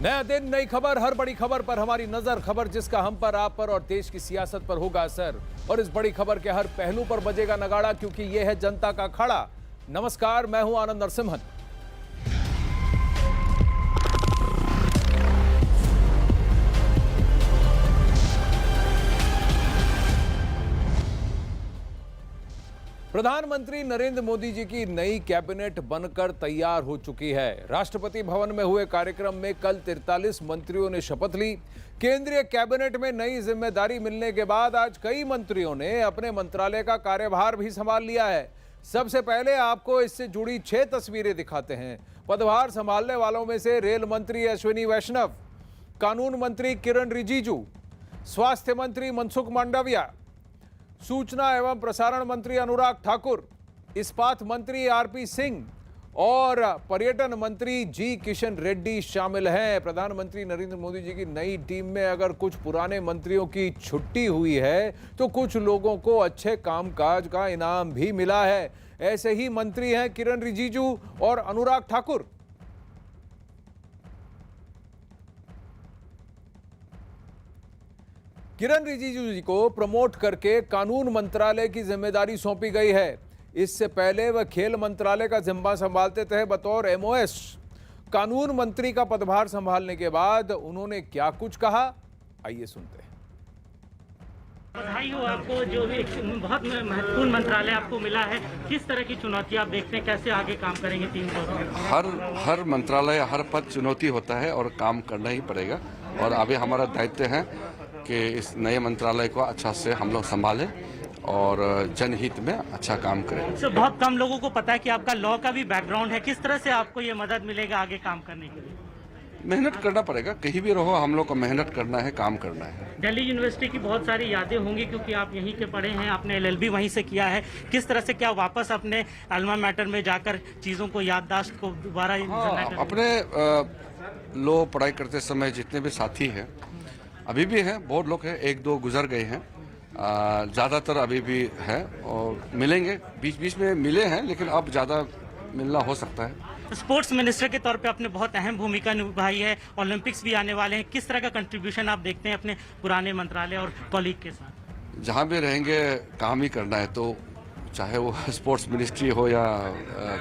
नया दिन, नई खबर, हर बड़ी खबर पर हमारी नजर। खबर जिसका हम पर, आप पर और देश की सियासत पर होगा असर। और इस बड़ी खबर के हर पहलू पर बजेगा नगाड़ा, क्योंकि यह है जनता का अखाड़ा। नमस्कार, मैं हूं आनंद नरसिम्हन। प्रधानमंत्री नरेंद्र मोदी जी की नई कैबिनेट बनकर तैयार हो चुकी है। राष्ट्रपति भवन में हुए कार्यक्रम में कल 43 मंत्रियों ने शपथ ली। केंद्रीय कैबिनेट में नई जिम्मेदारी मिलने के बाद आज कई मंत्रियों ने अपने मंत्रालय का कार्यभार भी संभाल लिया है। सबसे पहले आपको इससे जुड़ी 6 तस्वीरें दिखाते हैं। पदभार संभालने वालों में से रेल मंत्री अश्विनी वैष्णव, कानून मंत्री किरण रिजिजू, स्वास्थ्य मंत्री मनसुख मांडविया, सूचना एवं प्रसारण मंत्री अनुराग ठाकुर, इस्पात मंत्री आरपी सिंह और पर्यटन मंत्री जी किशन रेड्डी शामिल हैं। प्रधानमंत्री नरेंद्र मोदी जी की नई टीम में अगर कुछ पुराने मंत्रियों की छुट्टी हुई है तो कुछ लोगों को अच्छे कामकाज का इनाम भी मिला है। ऐसे ही मंत्री हैं किरण रिजिजू और अनुराग ठाकुर। किरण रिजिजू जी को प्रमोट करके कानून मंत्रालय की जिम्मेदारी सौंपी गई है। इससे पहले वह खेल मंत्रालय का जिम्मा संभालते थे बतौर एमओएस। कानून मंत्री का पदभार संभालने के बाद उन्होंने क्या कुछ कहा, आइए सुनते हैं। बधाई हो आपको, जो भी बहुत महत्वपूर्ण मंत्रालय आपको मिला है। किस तरह की चुनौती आप देखते हैं, कैसे आगे काम करेंगे 3 साल? हर मंत्रालय, हर पद चुनौती होता है और काम करना ही पड़ेगा। और अभी हमारा दायित्व है कि इस नए मंत्रालय को अच्छा से हम लोग संभालें और जनहित में अच्छा काम करें। सर, बहुत कम लोगों को पता है कि आपका लॉ का भी बैकग्राउंड है। किस तरह से आपको ये मदद मिलेगा आगे काम करने के लिए? मेहनत करना पड़ेगा, कहीं भी रहो हम लोग को मेहनत करना है, काम करना है। दिल्ली यूनिवर्सिटी की बहुत सारी यादें होंगी क्योंकि आप यहीं के पढ़े हैं, आपने LLB वहीं से किया है। किस तरह से क्या वापस अपने अल्मा मैटर में जाकर चीज़ों को याददाश्त को दोबारा अपने लॉ पढ़ाई करते समय जितने भी साथी हैं, अभी भी हैं, बहुत लोग हैं, 1-2 गुजर गए हैं, ज़्यादातर अभी भी हैं और मिलेंगे। बीच बीच में मिले हैं लेकिन अब ज़्यादा मिलना हो सकता है। स्पोर्ट्स मिनिस्टर के तौर पे आपने बहुत अहम भूमिका निभाई है। ओलंपिक्स भी आने वाले हैं। किस तरह का कंट्रीब्यूशन आप देखते हैं अपने पुराने मंत्रालय और कॉलीग के साथ? जहाँ भी रहेंगे काम ही करना है, तो चाहे वो स्पोर्ट्स मिनिस्ट्री हो या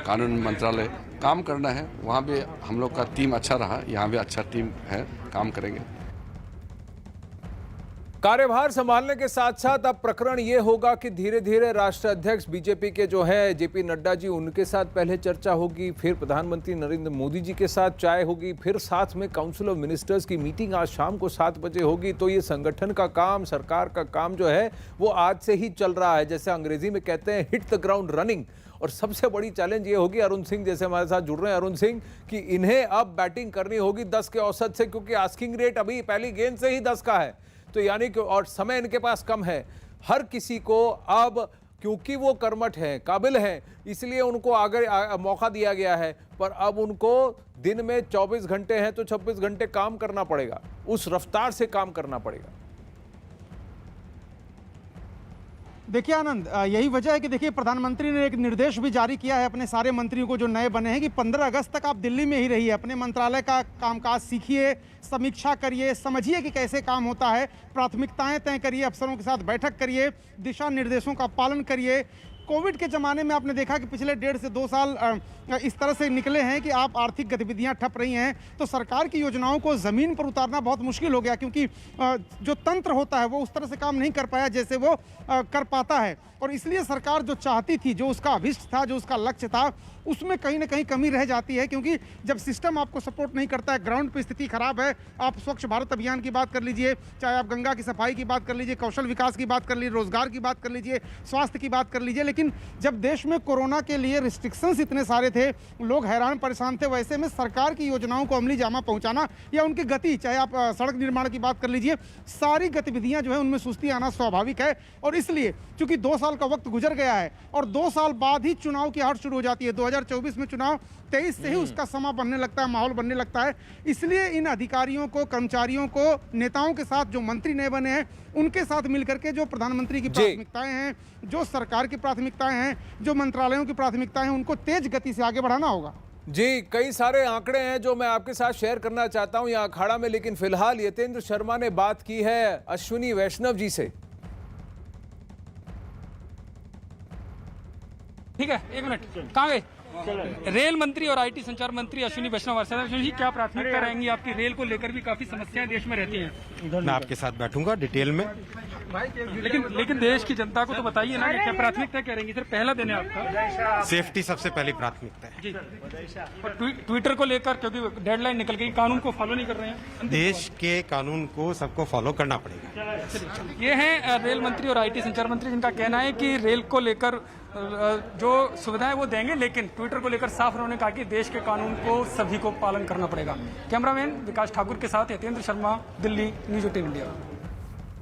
कानून मंत्रालय, काम करना है। वहाँ भी हम लोग का टीम अच्छा रहा, यहाँ भी अच्छा टीम है, काम करेंगे। कार्यभार संभालने के साथ साथ अब प्रकरण यह होगा कि धीरे धीरे राष्ट्रीय अध्यक्ष बीजेपी के जो है जेपी नड्डा जी, उनके साथ पहले चर्चा होगी, फिर प्रधानमंत्री नरेंद्र मोदी जी के साथ चाय होगी, फिर साथ में काउंसिल ऑफ मिनिस्टर्स की मीटिंग आज शाम को 7 बजे होगी। तो ये संगठन का काम, सरकार का काम जो है वो आज से ही चल रहा है। जैसे अंग्रेजी में कहते हैं, हिट द ग्राउंड रनिंग। और सबसे बड़ी चैलेंज ये होगी, अरुण सिंह जैसे हमारे साथ जुड़ रहे हैं, अरुण सिंह, कि इन्हें अब बैटिंग करनी होगी 10 के औसत से, क्योंकि आस्किंग रेट अभी पहली गेंद से ही 10 का है। तो यानी कि और समय इनके पास कम है। हर किसी को अब, क्योंकि वो कर्मठ हैं, काबिल हैं, इसलिए उनको आगे मौका दिया गया है। पर अब उनको दिन में 24 घंटे हैं तो 26 घंटे काम करना पड़ेगा, उस रफ्तार से काम करना पड़ेगा। देखिए आनंद, यही वजह है कि देखिए प्रधानमंत्री ने एक निर्देश भी जारी किया है अपने सारे मंत्रियों को जो नए बने हैं कि 15 अगस्त तक आप दिल्ली में ही रहिए, अपने मंत्रालय का कामकाज सीखिए, समीक्षा करिए, समझिए कि कैसे काम होता है, प्राथमिकताएं तय करिए, अफसरों के साथ बैठक करिए, दिशा निर्देशों का पालन करिए। कोविड के ज़माने में आपने देखा कि पिछले 1.5 से 2 साल इस तरह से निकले हैं कि आप आर्थिक गतिविधियां ठप रही हैं, तो सरकार की योजनाओं को ज़मीन पर उतारना बहुत मुश्किल हो गया, क्योंकि जो तंत्र होता है वो उस तरह से काम नहीं कर पाया जैसे वो कर पाता है। और इसलिए सरकार जो चाहती थी, जो उसका अभिष्ट था, जो उसका लक्ष्य था, उसमें कहीं ना कहीं कमी रह जाती है, क्योंकि जब सिस्टम आपको सपोर्ट नहीं करता है, ग्राउंड पे स्थिति खराब है। आप स्वच्छ भारत अभियान की बात कर लीजिए, चाहे आप गंगा की सफाई की बात कर लीजिए, कौशल विकास की बात कर लीजिए, रोजगार की बात कर लीजिए, स्वास्थ्य की बात कर लीजिए, लेकिन जब देश में कोरोना के लिए रिस्ट्रिक्शंस इतने सारे थे, लोग हैरान परेशान थे, वैसे में सरकार की योजनाओं को अमली जामा पहुंचाना या उनकी गति, चाहे आप सड़क निर्माण की बात कर लीजिए, सारी गतिविधियां जो है उनमें सुस्ती आना स्वाभाविक है। और इसलिए चूंकि 2 साल का वक्त गुजर गया है और 2 साल बाद ही चुनाव की हाट शुरू हो जाती है। 2024 में चुनाव, 23 से ही उसका समा बनने लगता है, माहौल बनने लगता है। इसलिए इन अधिकारियों को, कर्मचारियों को, नेताओं के साथ, जो मंत्री नए बने हैं उनके साथ मिलकर के जो प्रधानमंत्री की प्राथमिकताएं हैं, जो सरकार की प्राथमिकताएं हैं, जो मंत्रालयों की प्राथमिकताएं हैं, उनको तेज गति से आगे बढ़ाना होगा। जी, कई सारे आंकड़े हैं जो मैं आपके साथ शेयर करना चाहता हूं यहाँ अखाड़ा में, लेकिन फिलहाल यतेंद्र शर्मा ने बात की है अश्विनी वैष्णव जी से। ठीक है, एक मिनट, कहाँ गए? रेल मंत्री और आईटी संचार मंत्री अश्विनी वैष्णव जी, क्या प्राथमिकता रहेंगी आपकी? रेल को लेकर भी काफी समस्याएं देश में रहती हैं। मैं आपके साथ बैठूंगा डिटेल में, लेकिन देश की जनता को तो बताइए ना, क्या प्राथमिकता क्या रहेंगी? सर, पहला दिन है आपका। सेफ्टी सबसे पहली प्राथमिकता है जी, और ट्विटर को लेकर, क्योंकि डेडलाइन निकल गई, कानून को फॉलो नहीं कर रहे हैं। देश के कानून को सबको फॉलो करना पड़ेगा। ये हैं रेल मंत्री और आईटी संचार मंत्री, जिनका कहना है कि रेल को लेकर जो सुविधाएं वो देंगे, लेकिन ट्विटर को लेकर साफ उन्होंने कहा कि देश के कानून को सभी को पालन करना पड़ेगा। कैमरामैन विकास ठाकुर के साथ यतेंद्र शर्मा, दिल्ली, न्यूज 18 इंडिया।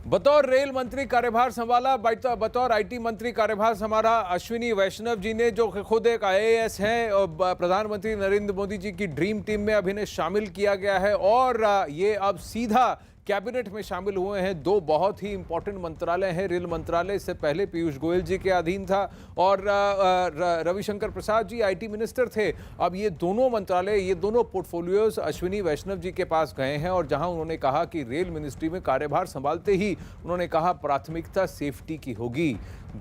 बतौर रेल मंत्री कार्यभार संभाला, बतौर आईटी मंत्री कार्यभार संभाला अश्विनी वैष्णव जी ने, जो खुद एक आईएएस हैं और प्रधानमंत्री नरेंद्र मोदी जी की ड्रीम टीम में अभी इन्हें शामिल किया गया है और ये अब सीधा कैबिनेट में शामिल हुए हैं। दो बहुत ही इंपॉर्टेंट मंत्रालय हैं। रेल मंत्रालय इससे पहले पीयूष गोयल जी के अधीन था और रविशंकर प्रसाद जी आईटी मिनिस्टर थे। अब ये दोनों मंत्रालय, ये दोनों पोर्टफोलियोज अश्विनी वैष्णव जी के पास गए हैं और जहां उन्होंने कहा कि रेल मिनिस्ट्री में कार्यभार संभालते ही उन्होंने कहा प्राथमिकता सेफ्टी की होगी।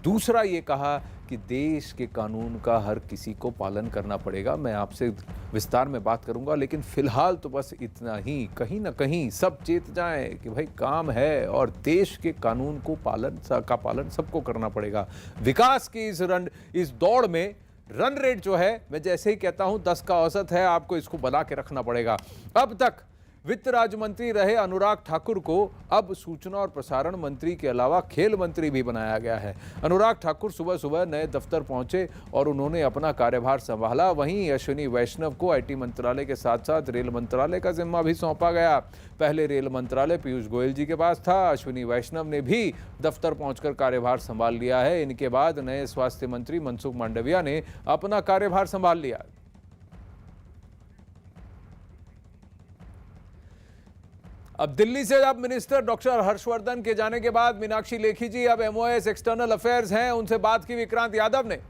दूसरा ये कहा कि देश के कानून का हर किसी को पालन करना पड़ेगा। मैं आपसे विस्तार में बात करूंगा, लेकिन फिलहाल तो बस इतना ही। कहीं ना कहीं सब चेत जाएं कि भाई काम है और देश के कानून को पालन सबको करना पड़ेगा। विकास की इस दौड़ में रन रेट जो है, मैं जैसे ही कहता हूं 10 का औसत है, आपको इसको बना के रखना पड़ेगा। अब तक वित्त राज्य मंत्री रहे अनुराग ठाकुर को अब सूचना और प्रसारण मंत्री के अलावा खेल मंत्री भी बनाया गया है। अनुराग ठाकुर सुबह सुबह नए दफ्तर पहुंचे और उन्होंने अपना कार्यभार संभाला। वहीं अश्विनी वैष्णव को आईटी मंत्रालय के साथ साथ रेल मंत्रालय का जिम्मा भी सौंपा गया। पहले रेल मंत्रालय पीयूष गोयल जी के पास था, अश्विनी वैष्णव ने भी दफ्तर पहुंचकर कार्यभार संभाल लिया है। इनके बाद नए स्वास्थ्य मंत्री मनसुख मांडविया ने अपना कार्यभार संभाल लिया। अब दिल्ली से अब मिनिस्टर डॉक्टर हर्षवर्धन के जाने के बाद मीनाक्षी लेखी जी अब एमओएस एक्सटर्नल अफेयर्स हैं, उनसे बात की विक्रांत यादव ने।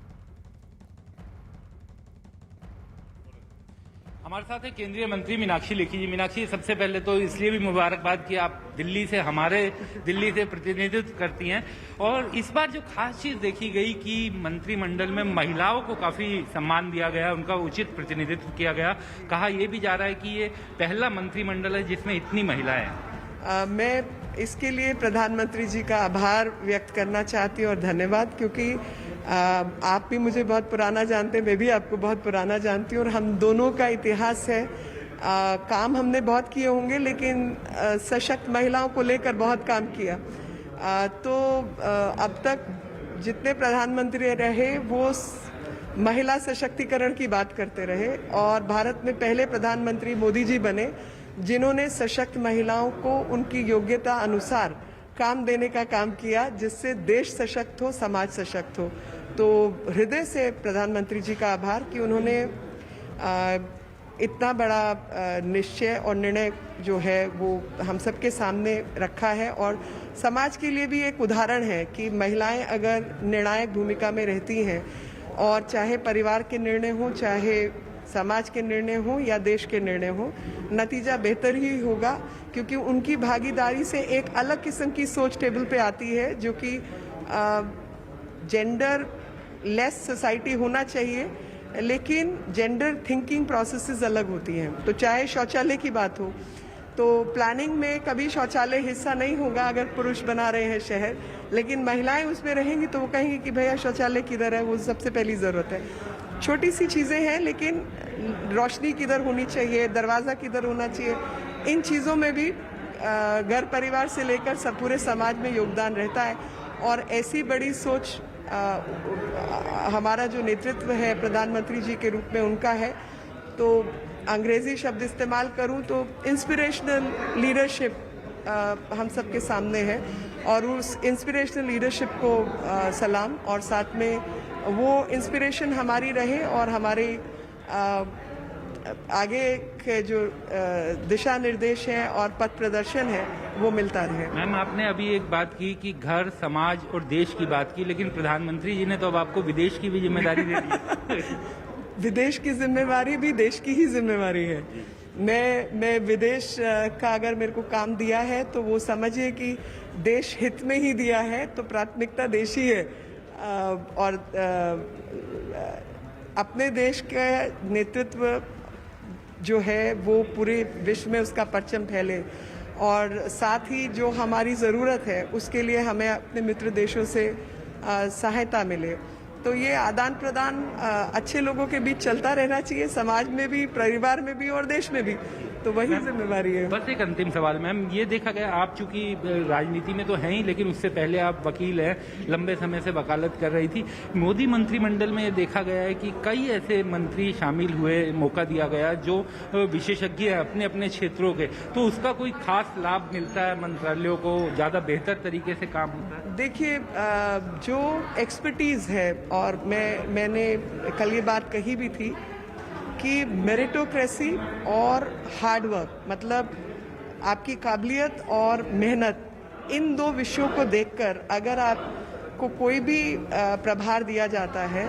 हमारे साथ है केंद्रीय मंत्री मीनाक्षी लेखी जी। मीनाक्षी, सबसे पहले तो इसलिए भी मुबारकबाद कि आप दिल्ली से प्रतिनिधित्व करती हैं, और इस बार जो खास चीज देखी गई कि मंत्रिमंडल में महिलाओं को काफी सम्मान दिया गया, उनका उचित प्रतिनिधित्व किया गया। कहा यह भी जा रहा है कि ये पहला मंत्रिमंडल है जिसमें इतनी महिलाएं हैं। मैं इसके लिए प्रधानमंत्री जी का आभार व्यक्त करना चाहती हूँ और धन्यवाद, क्योंकि आप भी मुझे बहुत पुराना जानते हैं, मैं भी आपको बहुत पुराना जानती हूँ और हम दोनों का इतिहास है। काम हमने बहुत किए होंगे, लेकिन सशक्त महिलाओं को लेकर बहुत काम किया। तो अब तक जितने प्रधानमंत्री रहे वो महिला सशक्तिकरण की बात करते रहे और भारत में पहले प्रधानमंत्री मोदी जी बने जिन्होंने सशक्त महिलाओं को उनकी योग्यता अनुसार काम देने का काम किया, जिससे देश सशक्त हो, समाज सशक्त हो। तो हृदय से प्रधानमंत्री जी का आभार कि उन्होंने इतना बड़ा निश्चय और निर्णय जो है वो हम सबके सामने रखा है और समाज के लिए भी एक उदाहरण है कि महिलाएं अगर निर्णायक भूमिका में रहती हैं और चाहे परिवार के निर्णय हो, चाहे समाज के निर्णय हो या देश के निर्णय हो, नतीजा बेहतर ही होगा, क्योंकि उनकी भागीदारी से एक अलग किस्म की सोच टेबल पे आती है जो कि जेंडर लेस सोसाइटी होना चाहिए, लेकिन जेंडर थिंकिंग प्रोसेसेस अलग होती हैं। तो चाहे शौचालय की बात हो, तो प्लानिंग में कभी शौचालय हिस्सा नहीं होगा अगर पुरुष बना रहे हैं शहर, लेकिन महिलाएं उसमें रहेंगी तो वो कहेंगी कि भैया शौचालय किधर है, वो सबसे पहली ज़रूरत है। छोटी सी चीज़ें हैं, लेकिन रोशनी किधर होनी चाहिए, दरवाज़ा किधर होना चाहिए, इन चीज़ों में भी घर परिवार से लेकर सब पूरे समाज में योगदान रहता है। और ऐसी बड़ी सोच हमारा जो नेतृत्व है प्रधानमंत्री जी के रूप में उनका है। तो अंग्रेजी शब्द इस्तेमाल करूं तो इंस्पिरेशनल लीडरशिप हम सबके सामने है और उस इंस्पिरेशनल लीडरशिप को सलाम, और साथ में वो इंस्पिरेशन हमारी रहे और हमारे आगे के जो दिशा निर्देश हैं और पथ प्रदर्शन है वो मिलता रहे। मैम, आपने अभी एक बात की कि घर, समाज और देश की बात की, लेकिन प्रधानमंत्री जी ने तो अब आपको विदेश की भी जिम्मेदारी दे दी। विदेश की जिम्मेवारी भी देश की ही जिम्मेवारी है। मैं विदेश का अगर मेरे को काम दिया है तो वो समझिए कि देश हित में ही दिया है, तो प्राथमिकता देश ही है। और अपने देश का नेतृत्व जो है वो पूरे विश्व में उसका परचम फैले, और साथ ही जो हमारी ज़रूरत है उसके लिए हमें अपने मित्र देशों से सहायता मिले। तो ये आदान प्रदान अच्छे लोगों के बीच चलता रहना चाहिए, समाज में भी, परिवार में भी और देश में भी। तो वही जिम्मेवारी है। बस एक अंतिम सवाल मैम, ये देखा गया आप चूंकि राजनीति में तो हैं ही, लेकिन उससे पहले आप वकील हैं, लंबे समय से वकालत कर रही थी। मोदी मंत्रिमंडल में ये देखा गया है कि कई ऐसे मंत्री शामिल हुए, मौका दिया गया जो विशेषज्ञ हैं अपने अपने क्षेत्रों के, तो उसका कोई खास लाभ मिलता है मंत्रालयों को, ज़्यादा बेहतर तरीके से काम होता है? देखिए, जो एक्सपर्टीज़ है, और मैंने कल ये बात कही भी थी कि मेरिटोक्रेसी और हार्डवर्क, मतलब आपकी काबिलियत और मेहनत, इन दो विषयों को देखकर अगर आपको कोई भी प्रभार दिया जाता है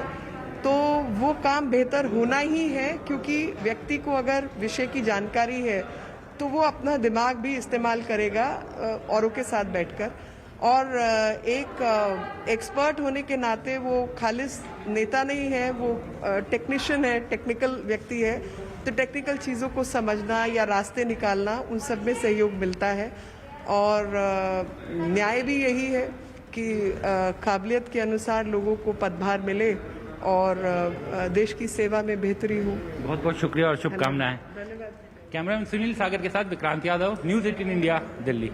तो वो काम बेहतर होना ही है, क्योंकि व्यक्ति को अगर विषय की जानकारी है तो वो अपना दिमाग भी इस्तेमाल करेगा औरों के साथ बैठकर। और एक एक्सपर्ट होने के नाते वो खालिस नेता नहीं है, वो टेक्नीशियन है, टेक्निकल व्यक्ति है। तो टेक्निकल चीज़ों को समझना या रास्ते निकालना, उन सब में सहयोग मिलता है। और न्याय भी यही है कि काबिलियत के अनुसार लोगों को पदभार मिले और देश की सेवा में बेहतरी हो। बहुत बहुत शुक्रिया और शुभकामनाएं। कैमरामैन सुनील सागर के साथ विक्रांत यादव, न्यूज़ 18 इंडिया, दिल्ली।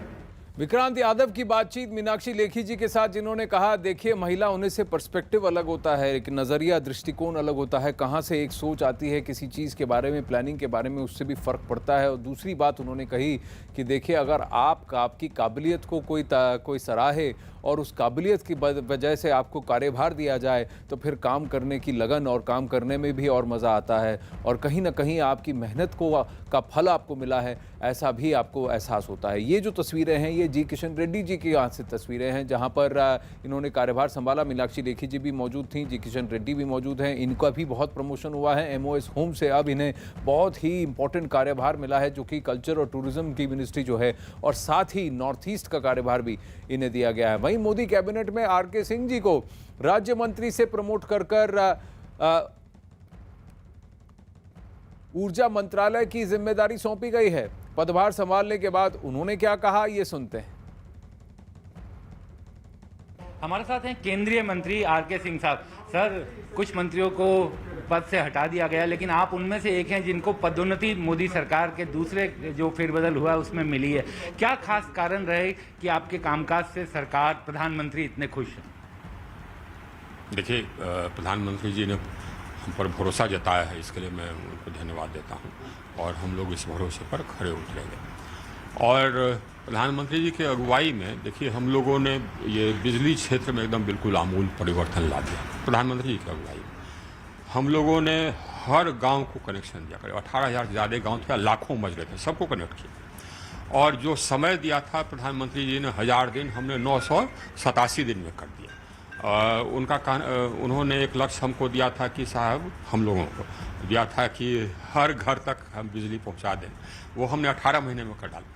विक्रांत यादव की बातचीत मीनाक्षी लेखी जी के साथ, जिन्होंने कहा देखिए महिला होने से पर्सपेक्टिव अलग होता है, एक नज़रिया, दृष्टिकोण अलग होता है, कहाँ से एक सोच आती है किसी चीज़ के बारे में, प्लानिंग के बारे में, उससे भी फ़र्क पड़ता है। और दूसरी बात उन्होंने कही कि देखिए अगर आपकी काबिलियत को कोई सराहे और उस काबिलियत की वजह से आपको कार्यभार दिया जाए तो फिर काम करने की लगन और काम करने में भी और मज़ा आता है, और कहीं ना कहीं आपकी मेहनत का फल आपको मिला है, ऐसा भी आपको एहसास होता है। ये जो तस्वीरें हैं ये जी किशन रेड्डी जी की यहाँ से तस्वीरें हैं, जहाँ पर इन्होंने कार्यभार संभाला। मीनाक्षी लेखी जी भी मौजूद थी, जी किशन रेड्डी भी मौजूद हैं। इनका भी बहुत प्रमोशन हुआ है MOS होम से, अब इन्हें बहुत ही इंपॉर्टेंट कार्यभार मिला है जो कि कल्चर और टूरिज्म की मिनिस्ट्री जो है, और साथ ही नॉर्थ ईस्ट का कार्यभार भी इन्हें दिया गया है। वहीं मोदी कैबिनेट में RK सिंह जी को राज्य मंत्री से प्रमोट कर ऊर्जा मंत्रालय की जिम्मेदारी सौंपी गई है। पदभार संभालने के बाद उन्होंने क्या कहा, ये सुनते हैं। हमारे साथ हैं केंद्रीय मंत्री RK सिंह साहब। सर, कुछ मंत्रियों को पद से हटा दिया गया, लेकिन आप उनमें से एक हैं जिनको पदोन्नति मोदी सरकार के दूसरे जो फेरबदल हुआ है उसमें मिली है। क्या खास कारण रहे कि आपके कामकाज से सरकार, प्रधानमंत्री इतने खुश हैं? देखिए, प्रधानमंत्री जी ने हम पर भरोसा जताया है, इसके लिए मैं उनको धन्यवाद देता हूं, और हम लोग इस भरोसे पर खरे उतरेंगे। और प्रधानमंत्री जी की अगुवाई में देखिए हम लोगों ने ये बिजली क्षेत्र में एकदम बिल्कुल आमूल परिवर्तन ला दिया। प्रधानमंत्री जी की अगुवाई में हम लोगों ने हर गांव को कनेक्शन दिया, करीब 18,000 से ज़्यादा गाँव थे, लाखों मजरे थे, सबको कनेक्ट किया। और जो समय दिया था प्रधानमंत्री जी ने 1000 दिन, हमने 987 दिन में कर दिया। उन्होंने एक लक्ष्य हमको दिया था कि साहब, हम लोगों को दिया था कि हर घर तक हम बिजली पहुंचा दें, वो हमने 18 महीने में कर डाला,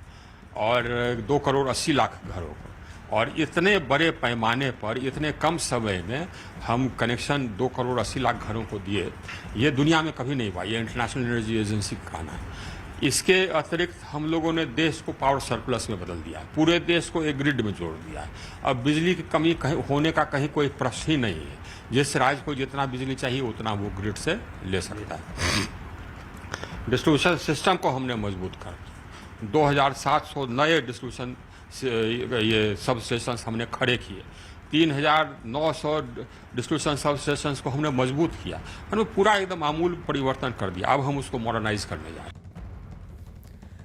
और 2 करोड़ 80 लाख घरों को। और इतने बड़े पैमाने पर इतने कम समय में हम कनेक्शन 2 करोड़ 80 लाख घरों को दिए, ये दुनिया में कभी नहीं हुआ। ये इंटरनेशनल एनर्जी एजेंसी का कहना है। इसके अतिरिक्त हम लोगों ने देश को पावर सरप्लस में बदल दिया है, पूरे देश को एक ग्रिड में जोड़ दिया है। अब बिजली की कमी होने का कहीं कोई प्रश्न ही नहीं है। जिस राज्य को जितना बिजली चाहिए उतना वो ग्रिड से ले सकता है। डिस्ट्रीब्यूशन सिस्टम को हमने मजबूत कर 2700 नए डिस्ट्रीब्यूशन ये सब स्टेशन हमने खड़े किए। 3900 डिस्ट्रीब्यूशन सब स्टेशन को हमने मजबूत किया, हमने पूरा एकदम आमूल परिवर्तन कर दिया। अब हम उसको मॉडर्नाइज करने जा रहे हैं।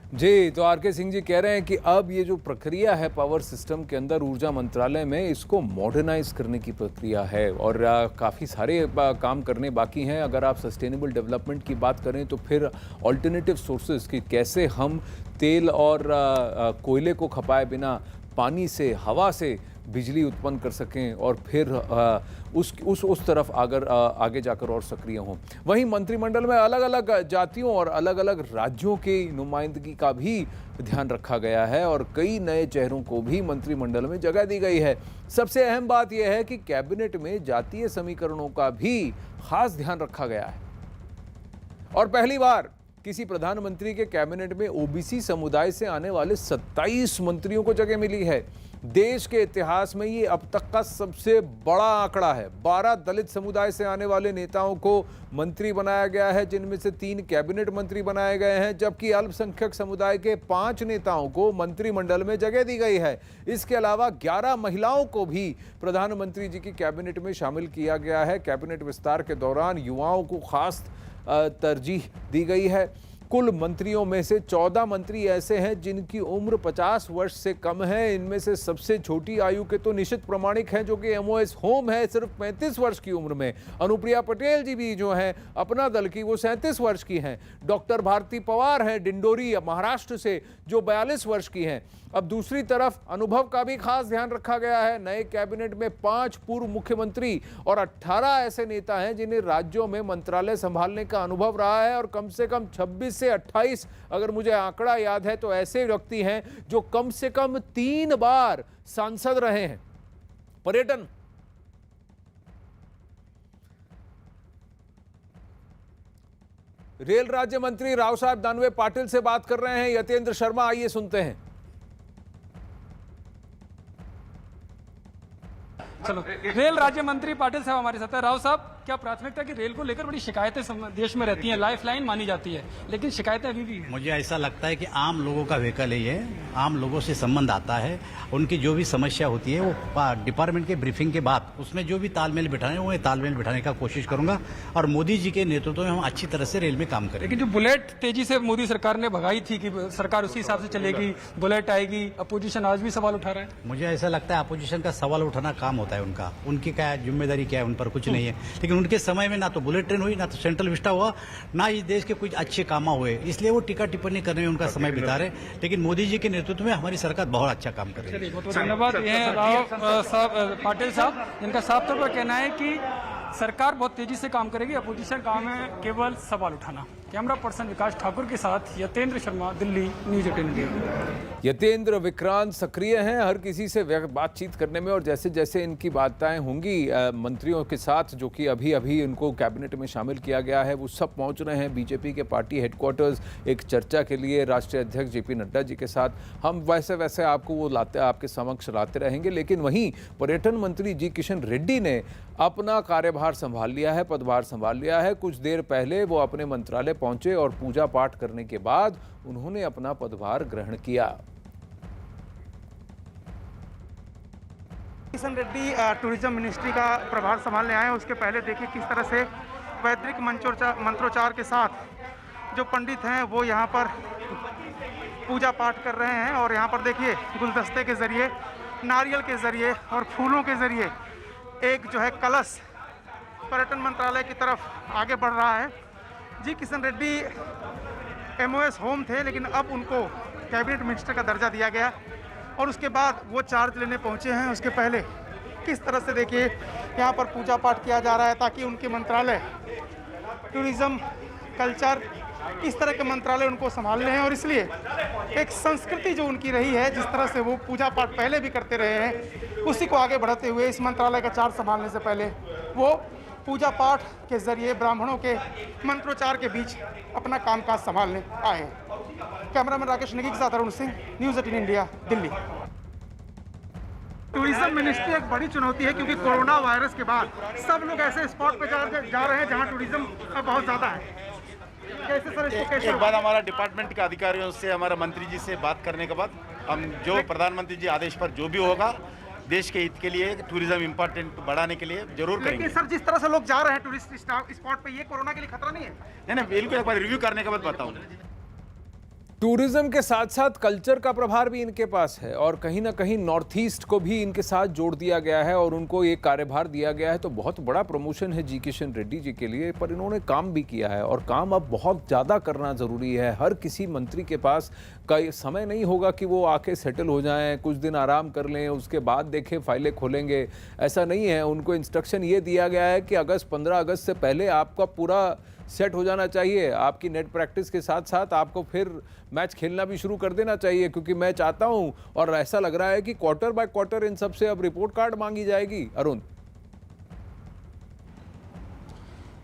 जी, तो RK सिंह जी कह रहे हैं कि अब ये जो प्रक्रिया है पावर सिस्टम के अंदर ऊर्जा मंत्रालय में, इसको मॉडर्नाइज करने की प्रक्रिया है, और काफ़ी सारे काम करने बाकी हैं। अगर आप सस्टेनेबल डेवलपमेंट की बात करें तो फिर ऑल्टरनेटिव सोर्सेज की कैसे हम तेल और कोयले को खपाए बिना पानी से, हवा से बिजली उत्पन्न कर सकें और फिर उस तरफ आगे जाकर और सक्रिय हों। वहीं मंत्रिमंडल में अलग अलग जातियों और अलग अलग राज्यों की नुमाइंदगी का भी ध्यान रखा गया है और कई नए चेहरों को भी मंत्रिमंडल में जगह दी गई है। सबसे अहम बात यह है कि कैबिनेट में जातीय समीकरणों का भी खास ध्यान रखा गया है और पहली बार किसी प्रधानमंत्री के कैबिनेट में ओबीसी समुदाय से आने वाले 27 मंत्रियों को जगह मिली है। देश के इतिहास में ये अब तक का सबसे बड़ा आंकड़ा है। 12 दलित समुदाय से आने वाले नेताओं को मंत्री बनाया गया है, जिनमें से 3 कैबिनेट मंत्री बनाए गए हैं, जबकि अल्पसंख्यक समुदाय के 5 नेताओं को मंत्रिमंडल में जगह दी गई है। इसके अलावा 11 महिलाओं को भी प्रधानमंत्री जी की कैबिनेट में शामिल किया गया है। कैबिनेट विस्तार के दौरान युवाओं को खास तरजीह दी गई है। कुल मंत्रियों में से 14 मंत्री ऐसे हैं जिनकी उम्र 50 वर्ष से कम है। इनमें से सबसे छोटी आयु के तो निशित प्रमाणिक हैं, जो कि एमओएस होम है, सिर्फ 35 वर्ष की उम्र में। अनुप्रिया पटेल जी भी जो हैं अपना दल की, वो 37 वर्ष की हैं। डॉक्टर भारती पवार हैं डिंडोरी महाराष्ट्र से, जो 42 वर्ष की हैं। अब दूसरी तरफ अनुभव का भी खास ध्यान रखा गया है। नए कैबिनेट में 5 पूर्व मुख्यमंत्री और 18 ऐसे नेता हैं जिन्हें राज्यों में मंत्रालय संभालने का अनुभव रहा है और कम से कम 26 से 28, अगर मुझे आंकड़ा याद है तो, ऐसे व्यक्ति हैं जो कम से कम 3 बार सांसद रहे हैं। पर्यटन रेल राज्य मंत्री राव साहब दानवे पाटिल से बात कर रहे हैं यतेंद्र शर्मा, आइए सुनते हैं। चलो, रेल राज्य मंत्री पाटिल साहब हमारे साथ है। राव साहब, क्या प्राथमिकता की रेल को लेकर बड़ी शिकायतें देश में रहती हैं, लाइफलाइन मानी जाती है, लेकिन शिकायतें अभी भी हैं। मुझे ऐसा लगता है कि आम लोगों का व्हीकल है ये, आम लोगों से संबंध आता है, उनकी जो भी समस्या होती है वो डिपार्टमेंट के ब्रीफिंग के बाद उसमें जो भी तालमेल बिठाने वो तालमेल बिठाने का कोशिश करूंगा और मोदी जी के नेतृत्व में हम अच्छी तरह से रेल में काम करेंगे। लेकिन जो बुलेट तेजी से मोदी सरकार ने भगाई थी कि सरकार उसी हिसाब से चलेगी, बुलेट आएगी, अपोजिशन आज भी सवाल उठा रहा है। मुझे ऐसा लगता है अपोजिशन का सवाल उठाना काम होता है उनका, उनकी क्या जिम्मेदारी क्या है, उन पर कुछ नहीं है। लेकिन उनके समय में ना तो बुलेट ट्रेन हुई, ना तो सेंट्रल विस्टा हुआ, ना इस देश के कुछ अच्छे काम हुए, इसलिए वो टीका टिप्पणी करने में उनका समय बिता रहे। लेकिन मोदी जी के नेतृत्व में हमारी सरकार बहुत अच्छा काम कर रही है। धन्यवाद। ये राव साहब पाटिल साहब, जिनका साफ तौर पर कहना है कि सरकार बहुत तेजी से काम करेगी, अपोजिशन काम है केवल सवाल उठाना। कैमरा पर्सन विकास ठाकुर के साथ यतेंद्र शर्मा, दिल्ली, न्यूज 18 इंडिया। यतेंद्र विक्रांत सक्रिय हैं हर किसी से बातचीत करने में और जैसे जैसे इनकी बातें होंगी मंत्रियों के साथ, जो कि अभी अभी इनको कैबिनेट में शामिल किया गया है, वो सब पहुंच रहे हैं बीजेपी के पार्टी हेडक्वार्टर्स एक चर्चा के लिए राष्ट्रीय अध्यक्ष जेपी नड्डा जी के साथ। हम वैसे आपको वो आपके समक्ष लाते रहेंगे। लेकिन वहीं पर्यटन मंत्री जी किशन रेड्डी ने अपना कार्यभार संभाल लिया है, पदभार संभाल लिया है। कुछ देर पहले वो अपने मंत्रालय पहुंचे और पूजा पाठ करने के बाद उन्होंने अपना पदभार ग्रहण किया। किशन रेड्डी टूरिज्म मिनिस्ट्री का प्रभार संभालने आए हैं। उसके पहले देखिए किस तरह से वैदिक मंत्रोच्चार के साथ जो पंडित हैं वो यहाँ पर पूजा पाठ कर रहे हैं और यहाँ पर देखिए गुलदस्ते के जरिए, नारियल के जरिए और फूलों के जरिए एक जो है कलश पर्यटन मंत्रालय की तरफ आगे बढ़ रहा है। जी किशन रेड्डी एमओएस होम थे, लेकिन अब उनको कैबिनेट मिनिस्टर का दर्जा दिया गया और उसके बाद वो चार्ज लेने पहुंचे हैं। उसके पहले किस तरह से देखिए यहाँ पर पूजा पाठ किया जा रहा है ताकि उनके मंत्रालय टूरिज्म, कल्चर, इस तरह के मंत्रालय उनको संभालने हैं और इसलिए एक संस्कृति जो उनकी रही है, जिस तरह से वो पूजा पाठ पहले भी करते रहे हैं, उसी को आगे बढ़ाते हुए इस मंत्रालय का चार्ज संभालने से पहले वो पूजा पाठ के जरिए ब्राह्मणों के मंत्रोच्चार के बीच अपना कामकाज संभालने आए हैं। कैमरामैन राकेश नेगी के साथ Arun Singh, news 18 India, Delhi. Tourism ministry एक बड़ी चुनौती है क्योंकि कोरोना वायरस के बाद सब लोग ऐसे स्पॉट पे जा रहे हैं जहां टूरिज्म बहुत ज़्यादा है। कैसे सर इसको कैसे? एक बार हमारा डिपार्टमेंट के अधिकारियों से, हमारा मंत्री जी से बात करने के बाद हम जो प्रधानमंत्री जी आदेश पर जो भी होगा देश के हित के लिए, टूरिज्म इम्पोर्टेंट बढ़ाने के लिए जरूर करेंगे। लेकिन सर जिस तरह से लोग जा रहे हैं टूरिस्ट स्पॉट पे, ये कोरोना के लिए खतरा नहीं है? नहीं, बिल्कुल, एक बार रिव्यू करने के बाद बताऊंगा। टूरिज्म के साथ साथ कल्चर का प्रभार भी इनके पास है और कहीं ना कहीं नॉर्थ ईस्ट को भी इनके साथ जोड़ दिया गया है और उनको ये कार्यभार दिया गया है। तो बहुत बड़ा प्रमोशन है जी किशन रेड्डी जी के लिए, पर इन्होंने काम भी किया है और काम अब बहुत ज़्यादा करना ज़रूरी है। हर किसी मंत्री के पास का समय नहीं होगा कि वो आके सेटल हो जाएं, कुछ दिन आराम कर लें, उसके बाद देखें फाइलें खोलेंगे, ऐसा नहीं है। उनको इंस्ट्रक्शन ये दिया गया है कि 15 अगस्त से पहले आपका पूरा सेट हो जाना चाहिए। आपकी नेट प्रैक्टिस के साथ साथ आपको फिर मैच खेलना भी शुरू कर देना चाहिए, क्योंकि मैं चाहता हूं और ऐसा लग रहा है कि क्वार्टर बाय क्वार्टर इन सब से अब रिपोर्ट कार्ड मांगी जाएगी। अरुण,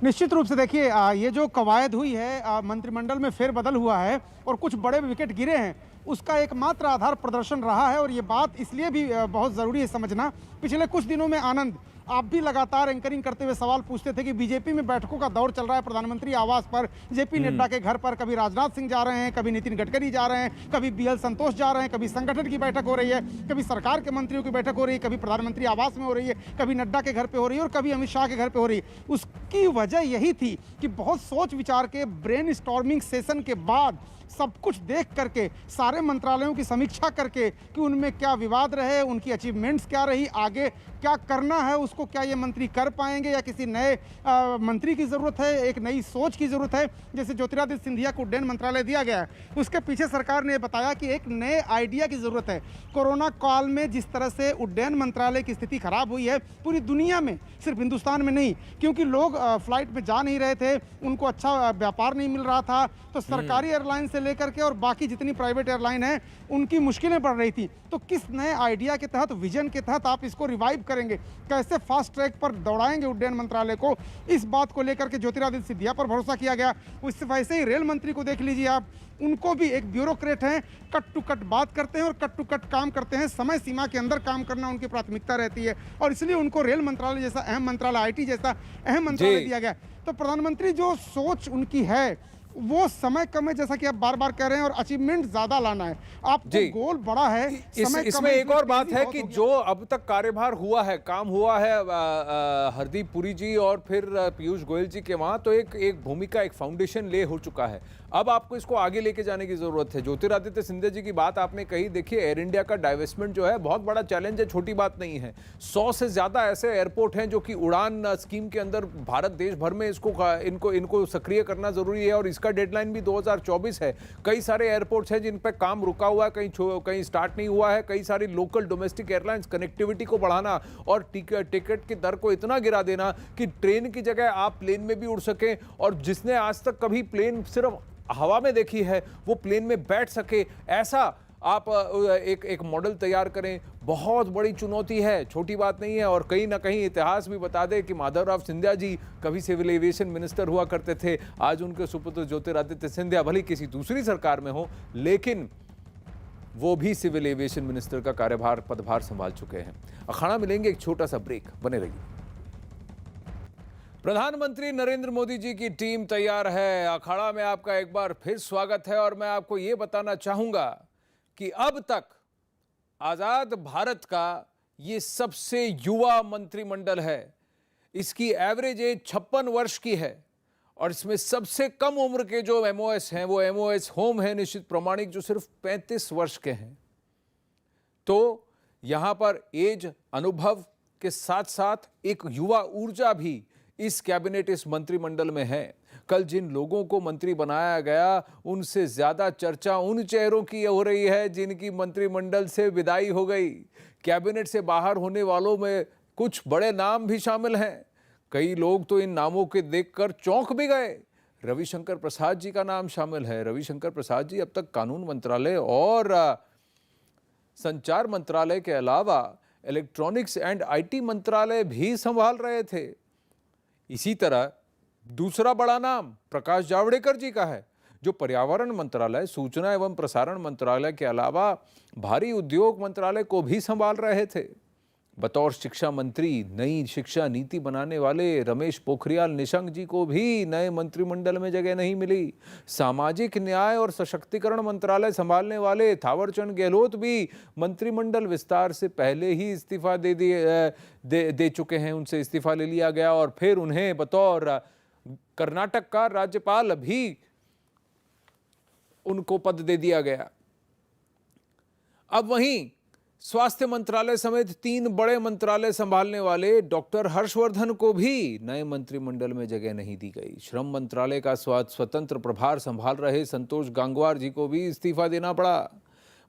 निश्चित रूप से देखिए, ये जो कवायद हुई है, मंत्रिमंडल में फेरबदल हुआ है और कुछ बड़े विकेट गिरे हैं, उसका एकमात्र आधार प्रदर्शन रहा है। और ये बात इसलिए भी बहुत ज़रूरी है समझना। पिछले कुछ दिनों में आनंद, आप भी लगातार एंकरिंग करते हुए सवाल पूछते थे कि बीजेपी में बैठकों का दौर चल रहा है प्रधानमंत्री आवास पर, जेपी नड्डा के घर पर, कभी राजनाथ सिंह जा रहे हैं, कभी नितिन गडकरी जा रहे हैं, कभी बीएल संतोष जा रहे हैं, कभी संगठन की बैठक हो रही है, कभी सरकार के मंत्रियों की बैठक हो रही है, कभी प्रधानमंत्री आवास में हो रही है, कभी नड्डा के घर पर हो रही है और कभी अमित शाह के घर पर हो रही है। उसकी वजह यही थी कि बहुत सोच विचार के ब्रेन स्टॉर्मिंग सेशन के बाद सब कुछ देख करके, सारे मंत्रालयों की समीक्षा करके कि उनमें क्या विवाद रहे, उनकी अचीवमेंट्स क्या रही, आगे क्या करना है, उसको क्या ये मंत्री कर पाएंगे या किसी नए मंत्री की ज़रूरत है, एक नई सोच की ज़रूरत है। जैसे ज्योतिरादित्य सिंधिया को उड्डयन मंत्रालय दिया गया है, उसके पीछे सरकार ने बताया कि एक नए आइडिया की ज़रूरत है। कोरोना काल में जिस तरह से उड्डयन मंत्रालय की स्थिति खराब हुई है पूरी दुनिया में, सिर्फ हिंदुस्तान में नहीं, क्योंकि लोग फ्लाइट में जा नहीं रहे थे, उनको अच्छा व्यापार नहीं मिल रहा था, तो सरकारी एयरलाइन से लेकर के और बाकी जितनी प्राइवेट एयरलाइन है उनकी मुश्किलें बढ़ रही थी। तो किस नए आइडिया के तहत, विजन के तहत आप इसको रिवाइव करेंगे, कैसे फास्ट ट्रैक पर दौड़ाएंगे उड्डयन मंत्रालय को, इस बात को लेकर के ज्योतिरादित्य सिंधिया पर भरोसा किया गया। उससे वैसे ही रेल मंत्री को देख लीजिए आप, उनको भी एक ब्यूरोक्रेट हैं, कट टू कट बात करते हैं और कट टू कट काम करते हैं, समय सीमा के अंदर काम करना उनकी प्राथमिकता रहती है और इसलिए उनको रेल मंत्रालय जैसा अहम मंत्रालय, आईटी जैसा अहम मंत्रालय दिया गया। तो प्रधानमंत्री जो सोच उनकी है वो समय कम है, जैसा कि आप बार बार कह रहे हैं, और अचीवमेंट ज्यादा लाना है। आपको गोल बड़ा है, समय इसमें एक और बात है कि जो अब तक कार्यभार हुआ है, काम हुआ है हरदीप पुरी जी और फिर पीयूष गोयल जी के वहां, तो एक भूमिका, एक फाउंडेशन ले हो चुका है। अब आपको इसको आगे लेके जाने की जरूरत है। ज्योतिरादित्य सिंधिया जी की बात आपने कही, देखिए एयर इंडिया का डाइवेस्टमेंट जो है बहुत बड़ा चैलेंज है, छोटी बात नहीं है। 100 से ज्यादा ऐसे एयरपोर्ट हैं जो कि उड़ान स्कीम के अंदर भारत देश भर में इनको सक्रिय करना जरूरी है और इसका डेडलाइन भी 2024 है। कई सारे एयरपोर्ट्स हैं जिन पर काम रुका हुआ है, कहीं स्टार्ट नहीं हुआ है। कई सारी लोकल डोमेस्टिक एयरलाइंस, कनेक्टिविटी को बढ़ाना और टिकट की दर को इतना गिरा देना कि ट्रेन की जगह आप प्लेन में भी उड़ सकें और जिसने आज तक कभी प्लेन सिर्फ हवा में देखी है वो प्लेन में बैठ सके, ऐसा आप एक मॉडल तैयार करें। बहुत बड़ी चुनौती है, छोटी बात नहीं है। और कहीं ना कहीं इतिहास भी बता दे कि माधवराव सिंधिया जी कभी सिविल एविएशन मिनिस्टर हुआ करते थे, आज उनके सुपुत्र ज्योतिरादित्य सिंधिया भले किसी दूसरी सरकार में हो, लेकिन वो भी सिविल एविएशन मिनिस्टर का पदभार संभाल चुके हैं। अखाड़ा मिलेंगे एक छोटा सा ब्रेक, बने रहिए। प्रधानमंत्री नरेंद्र मोदी जी की टीम तैयार है। अखाड़ा में आपका एक बार फिर स्वागत है और मैं आपको यह बताना चाहूंगा कि अब तक आजाद भारत का ये सबसे युवा मंत्रिमंडल है। इसकी एवरेज एज 56 वर्ष की है और इसमें सबसे कम उम्र के जो एमओएस हैं वो एमओएस होम है, निश्चित प्रमाणिक, जो सिर्फ 35 वर्ष के हैं। तो यहां पर एज, अनुभव के साथ साथ एक युवा ऊर्जा भी इस कैबिनेट, इस मंत्रिमंडल में है। कल जिन लोगों को मंत्री बनाया गया उनसे ज्यादा चर्चा उन चेहरों की हो रही है जिनकी मंत्रिमंडल से विदाई हो गई। कैबिनेट से बाहर होने वालों में कुछ बड़े नाम भी शामिल हैं। कई लोग तो इन नामों के देखकर चौंक भी गए। रविशंकर प्रसाद जी का नाम शामिल है। रविशंकर प्रसाद जी अब तक कानून मंत्रालय और संचार मंत्रालय के अलावा इलेक्ट्रॉनिक्स एंड आईटी मंत्रालय भी संभाल रहे थे। इसी तरह दूसरा बड़ा नाम प्रकाश जावड़ेकर जी का है, जो पर्यावरण मंत्रालय, सूचना एवं प्रसारण मंत्रालय के अलावा भारी उद्योग मंत्रालय को भी संभाल रहे थे। बतौर शिक्षा मंत्री नई शिक्षा नीति बनाने वाले रमेश पोखरियाल निशंक जी को भी नए मंत्रिमंडल में जगह नहीं मिली। सामाजिक न्याय और सशक्तिकरण मंत्रालय संभालने वाले थावरचंद गहलोत भी मंत्रिमंडल विस्तार से पहले ही इस्तीफा दे चुके हैं। उनसे इस्तीफा ले लिया गया और फिर उन्हें बतौर कर्नाटक का राज्यपाल भी उनको पद दे दिया गया। अब वहीं स्वास्थ्य मंत्रालय समेत 3 बड़े मंत्रालय संभालने वाले डॉक्टर हर्षवर्धन को भी नए मंत्रिमंडल में जगह नहीं दी गई। श्रम मंत्रालय का स्वतंत्र प्रभार संभाल रहे संतोष गंगवार जी को भी इस्तीफा देना पड़ा।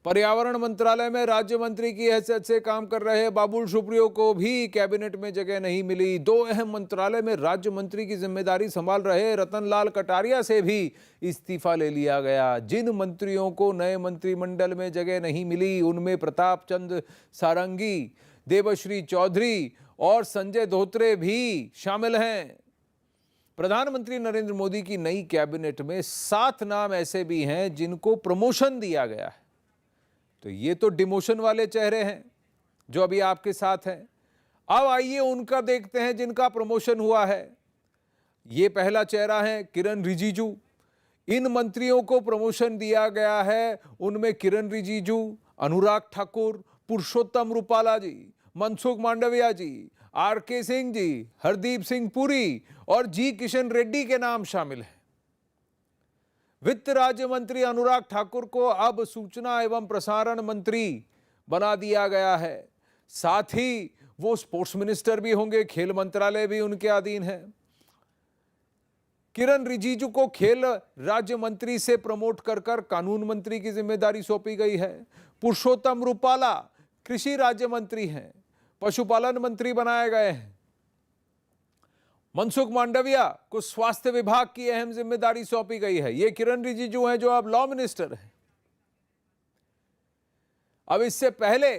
पर्यावरण मंत्रालय में राज्य मंत्री की हैसियत से काम कर रहे बाबुल सुप्रियो को भी कैबिनेट में जगह नहीं मिली। 2 अहम मंत्रालय में राज्य मंत्री की जिम्मेदारी संभाल रहे रतनलाल कटारिया से भी इस्तीफा ले लिया गया। जिन मंत्रियों को नए मंत्रिमंडल में जगह नहीं मिली उनमें प्रताप चंद्र सारंगी, देवश्री चौधरी और संजय धोत्रे भी शामिल हैं। प्रधानमंत्री नरेंद्र मोदी की नई कैबिनेट में 7 नाम ऐसे भी हैं जिनको प्रमोशन दिया गया है। तो ये तो डिमोशन वाले चेहरे हैं जो अभी आपके साथ हैं। अब आइए उनका देखते हैं जिनका प्रमोशन हुआ है। ये पहला चेहरा है किरण रिजिजू। इन मंत्रियों को प्रमोशन दिया गया है, उनमें किरण रिजिजू, अनुराग ठाकुर, पुरुषोत्तम रूपाला जी, मनसुख मांडविया जी, आर.के. सिंह जी, हरदीप सिंह पुरी और जी किशन रेड्डी के नाम शामिल हैं। वित्त राज्य मंत्री अनुराग ठाकुर को अब सूचना एवं प्रसारण मंत्री बना दिया गया है। साथ ही वो स्पोर्ट्स मिनिस्टर भी होंगे, खेल मंत्रालय भी उनके अधीन है। किरण रिजिजू को खेल राज्य मंत्री से प्रमोट कर कानून मंत्री की जिम्मेदारी सौंपी गई है। पुरुषोत्तम रूपाला कृषि राज्य मंत्री हैं, पशुपालन मंत्री बनाए गए हैं। मनसुख मांडविया को स्वास्थ्य विभाग की अहम जिम्मेदारी सौंपी गई है। ये किरण रिजिजू हैं जो अब लॉ मिनिस्टर हैं। अब इससे पहले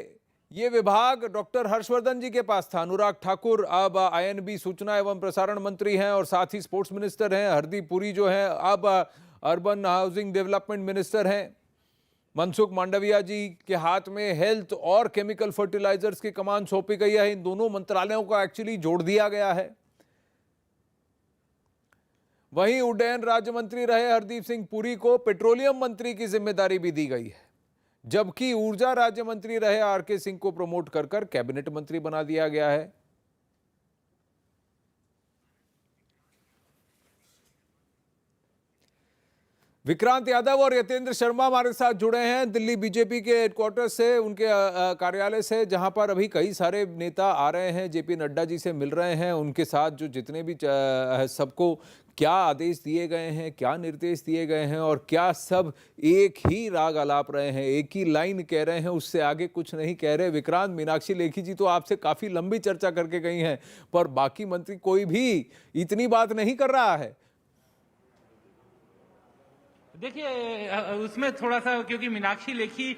ये विभाग डॉक्टर हर्षवर्धन जी के पास था। अनुराग ठाकुर अब आईएनबी सूचना एवं प्रसारण मंत्री हैं और साथ ही स्पोर्ट्स मिनिस्टर हैं। हरदीप पुरी जो हैं अब अर्बन हाउसिंग डेवलपमेंट मिनिस्टर हैं। मनसुख मांडविया जी के हाथ में हेल्थ और केमिकल फर्टिलाइजर्स की कमान सौंपी गई है। इन दोनों मंत्रालयों को एक्चुअली जोड़ दिया गया है। वहीं उड्डयन राज्य मंत्री रहे हरदीप सिंह पुरी को पेट्रोलियम मंत्री की जिम्मेदारी भी दी गई है, जबकि ऊर्जा राज्य मंत्री रहे आर.के. सिंह को प्रमोट कर कैबिनेट मंत्री बना दिया गया है। विक्रांत यादव और यतेंद्र शर्मा हमारे साथ जुड़े हैं दिल्ली बीजेपी के हेडक्वार्टर से, उनके कार्यालय से, जहां पर अभी कई सारे नेता आ रहे हैं, जेपी नड्डा जी से मिल रहे हैं। उनके साथ जो जितने भी सबको क्या आदेश दिए गए हैं, क्या निर्देश दिए गए हैं और क्या सब एक ही राग आलाप रहे हैं, एक ही लाइन कह रहे हैं, उससे आगे कुछ नहीं कह रहे। विक्रांत, मीनाक्षी लेखी जी तो आपसे काफ़ी लंबी चर्चा करके गई हैं, पर बाकी मंत्री कोई भी इतनी बात नहीं कर रहा है। देखिए उसमें थोड़ा सा, क्योंकि मीनाक्षी लेखी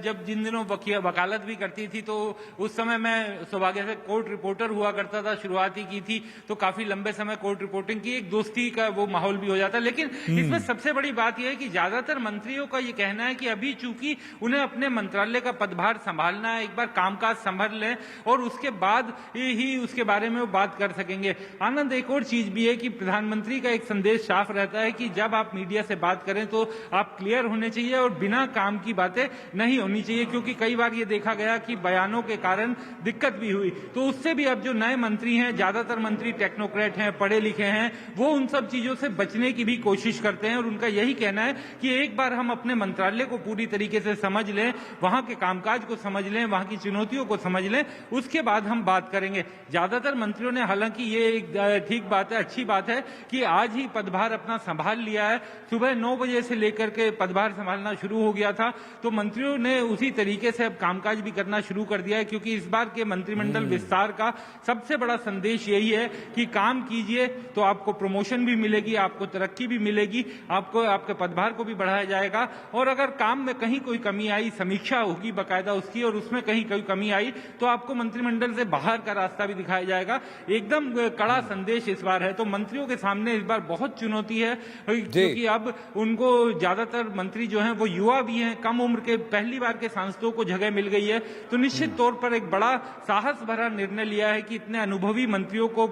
जब जिन दिनों वकालत भी करती थी तो उस समय मैं सौभाग्य से कोर्ट रिपोर्टर हुआ करता था, शुरुआत ही की थी, तो काफी लंबे समय कोर्ट रिपोर्टिंग की, एक दोस्ती का वो माहौल भी हो जाता। लेकिन इसमें सबसे बड़ी बात यह है कि ज्यादातर मंत्रियों का ये कहना है कि अभी चूंकि उन्हें अपने मंत्रालय का पदभार संभालना है, एक बार कामकाज संभाल लें और उसके बाद ही उसके बारे में वो बात कर सकेंगे। आनंद, एक और चीज भी है कि प्रधानमंत्री का एक संदेश साफ रहता है कि जब आप मीडिया से बात करें तो आप क्लियर होने चाहिए और बिना काम की बातें नहीं होनी चाहिए, क्योंकि कई बार ये देखा गया कि बयानों के कारण दिक्कत भी हुई। तो उससे भी अब जो नए मंत्री हैं, ज्यादातर मंत्री टेक्नोक्रेट हैं, पढ़े लिखे हैं, वो उन सब चीजों से बचने की भी कोशिश करते हैं और उनका यही कहना है कि एक बार हम अपने मंत्रालय को पूरी तरीके से समझ लें, वहां के कामकाज को समझ लें, वहां की चुनौतियों को समझ लें, उसके बाद हम बात करेंगे। ज्यादातर मंत्रियों ने, हालांकि ये एक ठीक बात है, अच्छी बात है कि आज ही पदभार अपना संभाल लिया है। सुबह 9 बजे से लेकर के पदभार संभालना शुरू हो गया था, तो मंत्रियों ने उसी तरीके से अब कामकाज भी करना शुरू कर दिया है, क्योंकि इस बार के मंत्रिमंडल विस्तार का सबसे बड़ा संदेश यही है कि काम कीजिए तो आपको प्रमोशन भी मिलेगी, आपको तरक्की भी मिलेगी, आपको आपके पदभार को भी बढ़ाया जाएगा और अगर काम में कहीं कोई कमी आई, समीक्षा होगी बाकायदा उसकी और उसमें कहीं कोई कमी आई तो आपको मंत्रिमंडल से बाहर का रास्ता भी दिखाया जाएगा। एकदम कड़ा संदेश इस बार है। तो मंत्रियों के सामने इस बार बहुत चुनौती है, क्योंकि अब उनको ज्यादातर मंत्री जो हैं वो युवा भी हैं, कम उम्र के पहली बार के सांसदों को जगह मिल गई है, तो निश्चित तौर पर एक बड़ा साहस भरा निर्णय लिया है कि इतने अनुभवी मंत्रियों को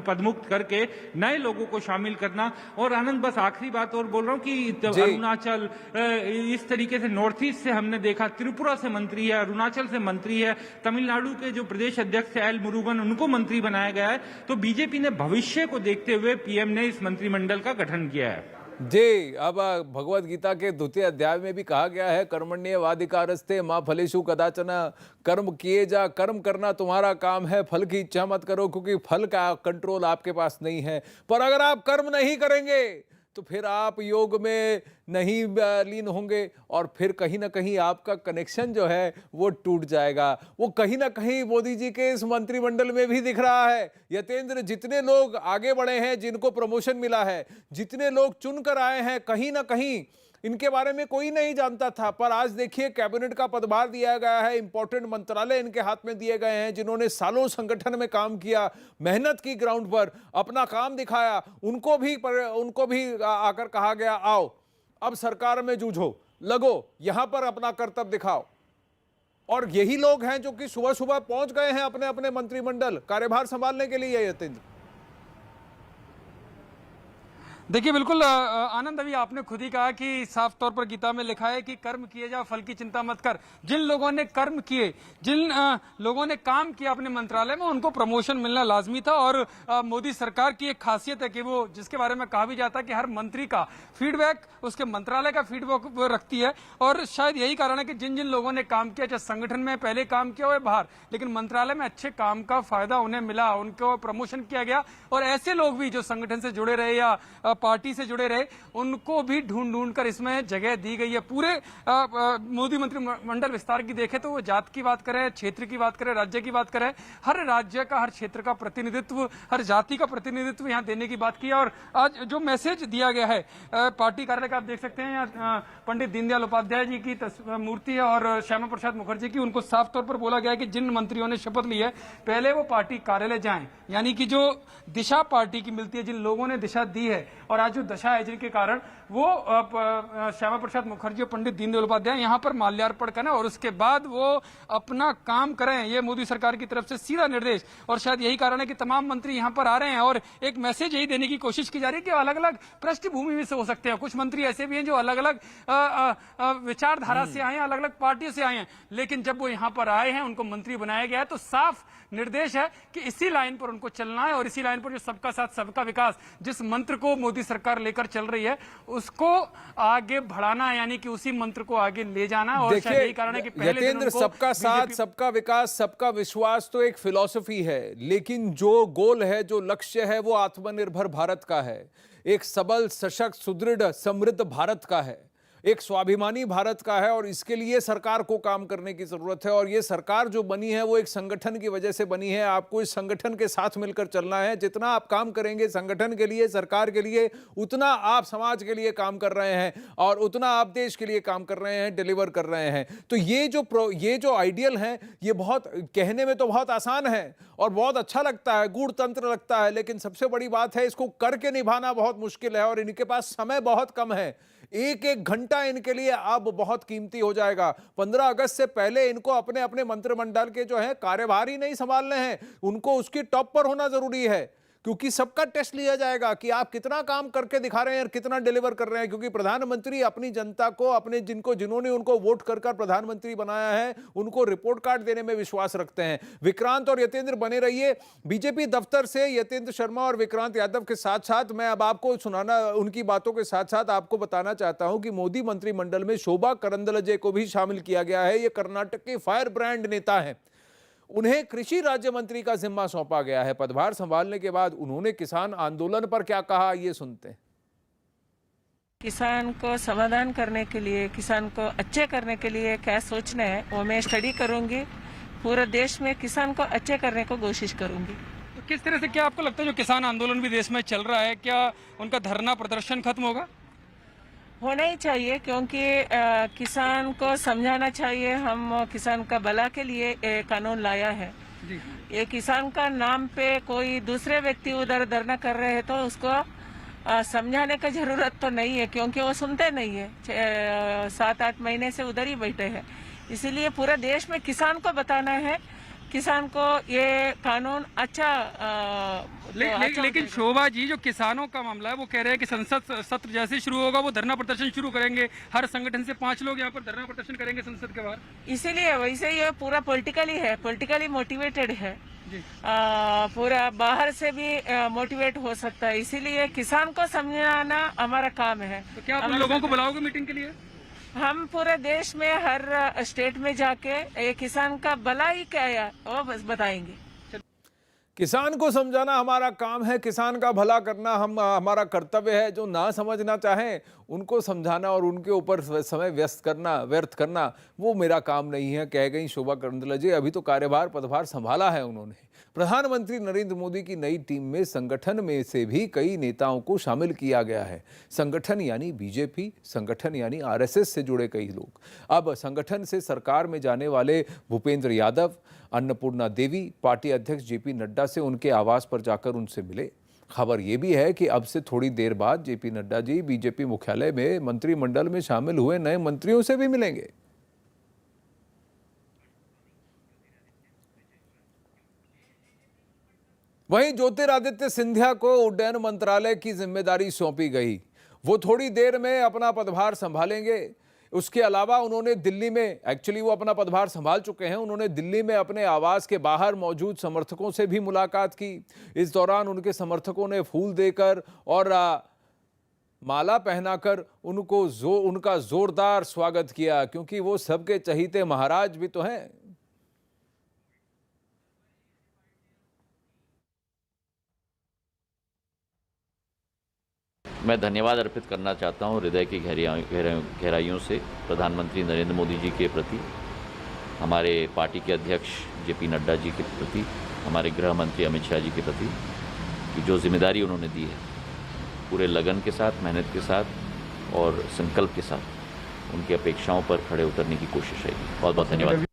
पदमुक्त करके नए लोगों को शामिल करना। और आनंद, बस आखिरी बात और बोल रहा हूं कि अरुणाचल, इस तरीके से नॉर्थ ईस्ट से हमने देखा, त्रिपुरा से मंत्री है, अरुणाचल से मंत्री है, तमिलनाडु के जो प्रदेश अध्यक्ष है एल मुरुगन, उनको मंत्री बनाया गया है। तो बीजेपी ने भविष्य को देखते हुए पीएम ने इस मंत्रिमंडल का गठन किया है। जी, अब भगवत गीता के 2वें अध्याय में भी कहा गया है, कर्मण्येवाधिकारस्ते मा फलेषु कदाचन, कर्म किए जा, कर्म करना तुम्हारा काम है, फल की इच्छा मत करो, क्योंकि फल का कंट्रोल आपके पास नहीं है। पर अगर आप कर्म नहीं करेंगे तो फिर आप योग में नहीं लीन होंगे और फिर कहीं ना कहीं आपका कनेक्शन जो है वो टूट जाएगा। वो कहीं ना कहीं मोदी जी के इस मंत्रिमंडल में भी दिख रहा है। यतेंद्र, जितने लोग आगे बढ़े हैं, जिनको प्रमोशन मिला है, जितने लोग चुनकर आए हैं, कहीं ना कहीं इनके बारे में कोई नहीं जानता था, पर आज देखिए कैबिनेट का पदभार दिया गया है, इंपॉर्टेंट मंत्रालय इनके हाथ में दिए गए हैं। जिन्होंने सालों संगठन में काम किया, मेहनत की, ग्राउंड पर अपना काम दिखाया, उनको भी आकर कहा गया, आओ अब सरकार में जूझो, लगो, यहां पर अपना कर्तव्य दिखाओ। और यही लोग हैं जो कि सुबह सुबह पहुंच गए हैं अपने अपने मंत्रिमंडल कार्यभार संभालने के लिए। यतेंद्र, देखिए बिल्कुल आनंद, अभी आपने खुद ही कहा कि साफ तौर पर गीता में लिखा है कि कर्म किए जा, फल की चिंता मत कर। जिन लोगों ने कर्म किए, जिन लोगों ने काम किया अपने मंत्रालय में, उनको प्रमोशन मिलना लाजमी था। और मोदी सरकार की एक खासियत है कि वो, जिसके बारे में कहा भी जाता है कि हर मंत्री का फीडबैक उसके मंत्रालय का फीडबैक वो रखती है। और शायद यही कारण है कि जिन जिन लोगों ने काम किया, चाहे संगठन में पहले काम किया हो या बाहर, लेकिन मंत्रालय में अच्छे काम का फायदा उन्हें मिला, उनको प्रमोशन किया गया। और ऐसे लोग भी जो संगठन से जुड़े रहे या पार्टी से जुड़े रहे, उनको भी ढूंढ कर इसमें जगह दी गई है। पूरे मोदी मंत्रिमंडल विस्तार की देखें तो वो जात की बात करें, क्षेत्र की बात करें, राज्य की बात करें, हर राज्य का, हर क्षेत्र का प्रतिनिधित्व, हर जाति का प्रतिनिधित्व यहाँ देने की बात की है। और आज जो मैसेज दिया गया है पार्टी कार्यालय का, आप देख सकते हैं यहाँ पंडित दीनदयाल उपाध्याय जी की मूर्ति है और श्यामा प्रसाद मुखर्जी की। उनको साफ तौर पर बोला गया है कि जिन मंत्रियों ने शपथ ली है, पहले वो पार्टी कार्यालय जाएं, यानी कि जो दिशा पार्टी की मिलती है, जिन लोगों ने दिशा दी है और आज जो दशा है जिनके कारण वो श्यामा प्रसाद मुखर्जी और पंडित दीनदयाल उपाध्याय यहाँ पर माल्यार्पण करें और उसके बाद वो अपना काम करें। ये मोदी सरकार की तरफ से सीधा निर्देश, और शायद यही कारण है कि तमाम मंत्री यहाँ पर आ रहे हैं और एक मैसेज यही देने की कोशिश की जा रही है कि अलग अलग पृष्ठभूमि में से हो सकते हैं। कुछ मंत्री ऐसे भी हैं जो अलग अलग विचारधारा से आए हैं, अलग अलग पार्टियों से आए हैं, लेकिन जब वो यहाँ पर आए हैं, उनको मंत्री बनाया गया है, तो साफ निर्देश है कि इसी लाइन पर उनको चलना है। और इसी लाइन पर जो सबका साथ सबका विकास, जिस मंत्र को मोदी सरकार लेकर चल रही है, उसको आगे बढ़ाना है, यानी कि उसी मंत्र को आगे ले जाना। और शायद यही कारण है कि पहले यतेंद्र, सबका साथ, सबका विकास, सबका विश्वास तो एक फिलॉसफी है, लेकिन जो गोल है, जो लक्ष्य है, वो आत्मनिर्भर भारत का है, एक सबल, सशक्त, सुदृढ़, समृद्ध भारत का है, एक स्वाभिमानी भारत का है। और इसके लिए सरकार को काम करने की जरूरत है। और ये सरकार जो बनी है वो एक संगठन की वजह से बनी है। आपको इस संगठन के साथ मिलकर चलना है। जितना आप काम करेंगे संगठन के लिए, सरकार के लिए, उतना आप समाज के लिए काम कर रहे हैं और उतना आप देश के लिए काम कर रहे हैं, डिलीवर कर रहे हैं। तो ये जो आइडियल है, ये बहुत कहने में तो बहुत आसान है और बहुत अच्छा लगता है, गूढ़ तंत्र लगता है, लेकिन सबसे बड़ी बात है इसको करके निभाना बहुत मुश्किल है। और इनके पास समय बहुत कम है। एक एक घंटा इनके लिए अब बहुत कीमती हो जाएगा। 15 अगस्त से पहले इनको अपने अपने मंत्रिमंडल के जो है कार्यभार ही नहीं संभालने हैं, उनको उसकी टॉप पर होना जरूरी है, क्योंकि सबका टेस्ट लिया जाएगा कि आप कितना काम करके दिखा रहे हैं और कितना डिलीवर कर रहे हैं। क्योंकि प्रधानमंत्री अपनी जनता को, अपने जिन्होंने उनको वोट कर प्रधानमंत्री बनाया है, उनको रिपोर्ट कार्ड देने में विश्वास रखते हैं। विक्रांत और यतेंद्र बने रहिए बीजेपी दफ्तर से। यतेंद्र शर्मा और विक्रांत यादव के साथ साथ मैं अब आपको सुनाना, उनकी बातों के साथ साथ आपको बताना चाहता हूं कि मोदी मंत्रिमंडल में शोभा करंदलाजे को भी शामिल किया गया है। ये कर्नाटक के फायर ब्रांड नेता हैं। उन्हें कृषि राज्य मंत्री का जिम्मा सौंपा गया है। पदभार संभालने के बाद उन्होंने किसान आंदोलन पर क्या कहा, ये सुनते हैं। किसान को समाधान करने के लिए, किसान को अच्छे करने के लिए क्या सोचना है, वो मैं स्टडी करूंगी। पूरे देश में किसान को अच्छे करने को कोशिश करूंगी। तो किस तरह से, क्या आपको लगता है जो किसान आंदोलन भी देश में चल रहा है, क्या उनका धरना प्रदर्शन खत्म होगा? होना ही चाहिए, क्योंकि किसान को समझाना चाहिए हम किसान का भला के लिए कानून लाया है। ये किसान का नाम पे कोई दूसरे व्यक्ति उधर धरना कर रहे हैं तो उसको समझाने का जरूरत तो नहीं है, क्योंकि वो सुनते नहीं है। 7-8 महीने से उधर ही बैठे हैं। इसीलिए पूरे देश में किसान को बताना है किसान को ये कानून अच्छा लेकिन शोभा जी, जो किसानों का मामला है वो कह रहे हैं कि संसद सत्र जैसे शुरू होगा वो धरना प्रदर्शन शुरू करेंगे। हर संगठन से 5 लोग यहाँ पर धरना प्रदर्शन करेंगे संसद के बाहर। इसीलिए वैसे ये पूरा पॉलिटिकली है, पॉलिटिकली मोटिवेटेड है। पूरा बाहर से भी मोटिवेट हो सकता है, इसीलिए किसान को समझाना हमारा काम है। तो क्या आप लोगों को बुलाओगे मीटिंग के लिए? हम पूरे देश में हर स्टेट में जाके ये किसान का भला ही क्या है वो बस बताएंगे। किसान को समझाना हमारा काम है, किसान का भला करना हमारा कर्तव्य है। जो ना समझना चाहें उनको समझाना और उनके ऊपर समय व्यर्थ करना वो मेरा काम नहीं है, कह गई शोभा करंदलाजे। अभी तो पदभार संभाला है उन्होंने। प्रधानमंत्री नरेंद्र मोदी की नई टीम में संगठन में से भी कई नेताओं को शामिल किया गया है। संगठन यानी बीजेपी, संगठन यानी आरएसएस से जुड़े कई लोग। अब संगठन से सरकार में जाने वाले भूपेंद्र यादव, अन्नपूर्णा देवी पार्टी अध्यक्ष जेपी नड्डा से उनके आवास पर जाकर उनसे मिले। खबर यह भी है कि अब से थोड़ी देर बाद जेपी नड्डा जी बीजेपी मुख्यालय में मंत्रिमंडल में शामिल हुए नए मंत्रियों से भी मिलेंगे। वहीं ज्योतिरादित्य सिंधिया को उड्डयन मंत्रालय की जिम्मेदारी सौंपी गई। वो थोड़ी देर में अपना पदभार संभालेंगे। उसके अलावा उन्होंने दिल्ली में, एक्चुअली वो अपना पदभार संभाल चुके हैं, उन्होंने दिल्ली में अपने आवास के बाहर मौजूद समर्थकों से भी मुलाकात की। इस दौरान उनके समर्थकों ने फूल देकर और माला पहनाकर उनका जोरदार स्वागत किया, क्योंकि वो सबके चहीते महाराज भी तो हैं। मैं धन्यवाद अर्पित करना चाहता हूं हृदय की गहराइयों से प्रधानमंत्री नरेंद्र मोदी जी के प्रति, हमारे पार्टी के अध्यक्ष जेपी नड्डा जी के प्रति, हमारे गृह मंत्री अमित शाह जी के प्रति, कि जो जिम्मेदारी उन्होंने दी है पूरे लगन के साथ, मेहनत के साथ और संकल्प के साथ उनकी अपेक्षाओं पर खड़े उतरने की कोशिश है। बहुत बहुत धन्यवाद।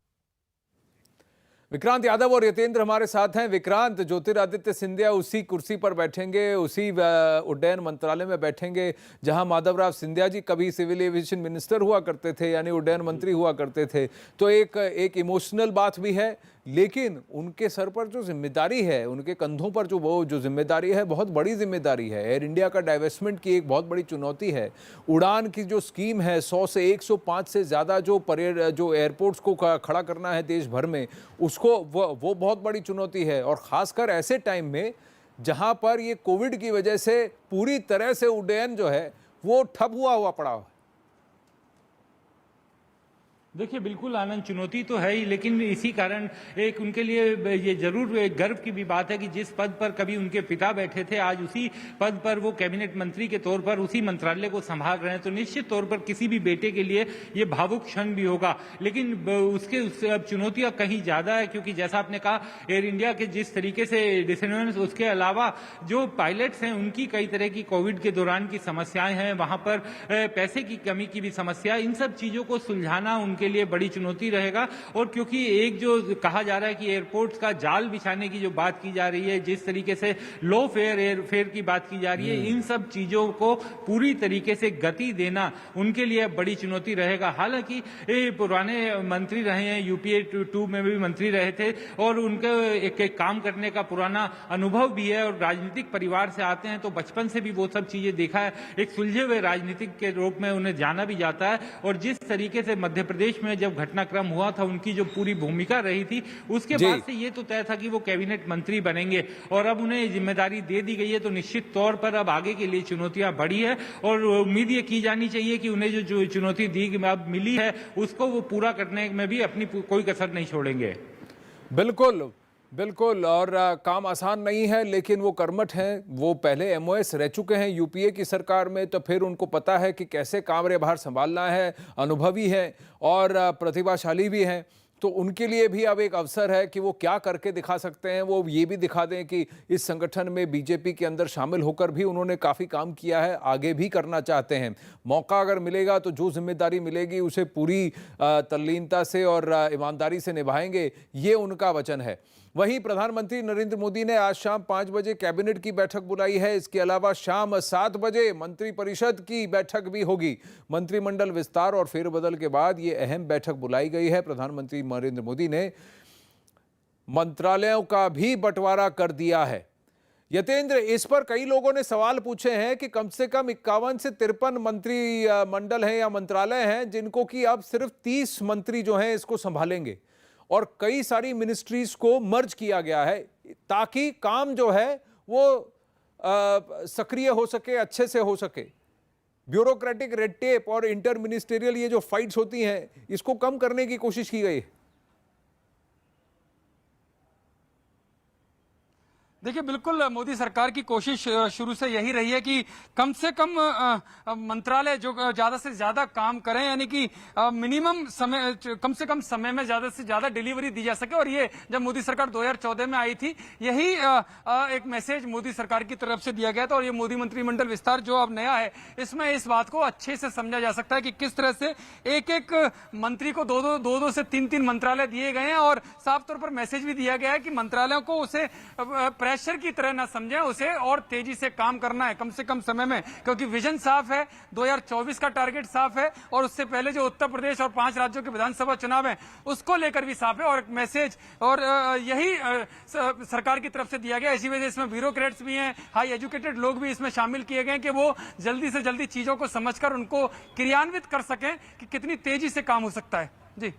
विक्रांत यादव और यतेंद्र हमारे साथ हैं। विक्रांत, ज्योतिरादित्य सिंधिया उसी कुर्सी पर बैठेंगे, उसी उड्डयन मंत्रालय में बैठेंगे जहां माधवराव सिंधिया जी कभी सिविल एविएशन मिनिस्टर हुआ करते थे, यानी उड्डयन मंत्री हुआ करते थे। तो एक इमोशनल बात भी है, लेकिन उनके सर पर जो जिम्मेदारी है, उनके कंधों पर जो जिम्मेदारी है, बहुत बड़ी जिम्मेदारी है। एयर इंडिया का डाइवेस्टमेंट की एक बहुत बड़ी चुनौती है। उड़ान की जो स्कीम है, 100 से 105 से ज़्यादा जो एयरपोर्ट्स को खड़ा करना है देश भर में, उसको वो बहुत बड़ी चुनौती है। और ख़ासकर ऐसे टाइम में जहां पर ये कोविड की वजह से पूरी तरह से उड्डयन जो है वो ठप हुआ पड़ा है। देखिए, बिल्कुल आनंद, चुनौती तो है ही, लेकिन इसी कारण एक उनके लिए ये जरूर एक गर्व की भी बात है कि जिस पद पर कभी उनके पिता बैठे थे, आज उसी पद पर वो कैबिनेट मंत्री के तौर पर उसी मंत्रालय को संभाल रहे हैं। तो निश्चित तौर पर किसी भी बेटे के लिए ये भावुक क्षण भी होगा, लेकिन उससे अब चुनौतियां कहीं ज्यादा है, क्योंकि जैसा आपने कहा, एयर इंडिया के जिस तरीके से डिसइन्वेस्टमेंट, उसके अलावा जो पायलट्स हैं उनकी कई तरह की कोविड के दौरान की समस्याएं हैं, वहां पर पैसे की कमी की भी समस्या, इन सब चीजों को सुलझाना उनके लिए बड़ी चुनौती रहेगा। और क्योंकि एक जो कहा जा रहा है कि एयरपोर्ट्स का जाल बिछाने की जो बात की जा रही है, जिस तरीके से लो फेयर एयरफेयर की बात की जा रही है, इन सब चीजों को पूरी तरीके से गति देना उनके लिए बड़ी चुनौती रहेगा। हालांकि पुराने मंत्री रहे हैं, यूपीए 2 में भी मंत्री रहे थे और उनके एक काम करने का पुराना अनुभव भी है, और राजनीतिक परिवार से आते हैं तो बचपन से भी वो सब चीजें देखा है। एक सुलझे हुए राजनीतिक के रूप में उन्हें जाना भी जाता है। और जिस तरीके से मध्य प्रदेश में जब घटनाक्रम हुआ था, उनकी जो पूरी भूमिका रही थी, उसके बाद से ये तो तय था कि वो कैबिनेट मंत्री बनेंगे, और अब उन्हें जिम्मेदारी दे दी गई है। तो निश्चित तौर पर अब आगे के लिए चुनौतियां बढ़ी है, और उम्मीद ये की जानी चाहिए कि उन्हें जो चुनौती दी अब मिली है, उसको वो पूरा करने में भी अपनी कोई कसर नहीं छोड़ेंगे। बिल्कुल बिल्कुल, और काम आसान नहीं है, लेकिन वो कर्मठ हैं। वो पहले एमओएस रह चुके हैं यूपीए की सरकार में, तो फिर उनको पता है कि कैसे कार्यभार संभालना है, अनुभवी है और प्रतिभाशाली भी हैं। तो उनके लिए भी अब एक अवसर है कि वो क्या करके दिखा सकते हैं। वो ये भी दिखा दें कि इस संगठन में बीजेपी के अंदर शामिल होकर भी उन्होंने काफ़ी काम किया है, आगे भी करना चाहते हैं। मौका अगर मिलेगा तो जो जिम्मेदारी मिलेगी उसे पूरी तल्लीनता से और ईमानदारी से निभाएंगे, ये उनका वचन है। वहीं प्रधानमंत्री नरेंद्र मोदी ने आज शाम 5 बजे कैबिनेट की बैठक बुलाई है। इसके अलावा शाम 7 बजे मंत्रिपरिषद की बैठक भी होगी। मंत्रिमंडल विस्तार और फेरबदल के बाद ये अहम बैठक बुलाई गई है। प्रधानमंत्री नरेंद्र मोदी ने मंत्रालयों का भी बंटवारा कर दिया है। यतेंद्र, इस पर कई लोगों ने सवाल पूछे हैं कि कम से कम 51 से 53 मंत्री मंडल हैं या मंत्रालय हैं जिनको कि अब सिर्फ 30 मंत्री जो हैं इसको संभालेंगे, और कई सारी मिनिस्ट्रीज को मर्ज किया गया है ताकि काम जो है वो सक्रिय हो सके, अच्छे से हो सके। ब्यूरोक्रेटिक रेड टेप और इंटर मिनिस्टेरियल ये जो फाइट्स होती हैं इसको कम करने की कोशिश की गई है। देखिए, बिल्कुल मोदी सरकार की कोशिश शुरू से यही रही है कि कम से कम मंत्रालय जो ज्यादा से ज्यादा काम करें, यानी कि मिनिमम समय, कम से कम समय में ज्यादा से ज्यादा डिलीवरी दी जा सके। और ये जब मोदी सरकार 2014 में आई थी, यही एक मैसेज मोदी सरकार की तरफ से दिया गया था। और ये मोदी मंत्रिमंडल विस्तार जो अब नया है, इसमें इस बात को अच्छे से समझा जा सकता है कि किस तरह से एक एक मंत्री को दो से तीन मंत्रालय दिए गए हैं। और साफ तौर पर मैसेज भी दिया गया है कि मंत्रालयों को उसे प्रेशर की तरह ना समझें, उसे और तेजी से काम करना है कम से कम समय में, क्योंकि विजन साफ है, 2024 का टारगेट साफ है, और उससे पहले जो उत्तर प्रदेश और 5 राज्यों के विधानसभा चुनाव है उसको लेकर भी साफ है। और एक मैसेज और यही सरकार की तरफ से दिया गया। इसी वजह से इसमें ब्यूरोक्रेट्स भी हैं, हाई एजुकेटेड लोग भी इसमें शामिल किए गए कि वो जल्दी से जल्दी चीजों को समझकर उनको क्रियान्वित कर सकें कि कितनी तेजी से काम हो सकता है। जी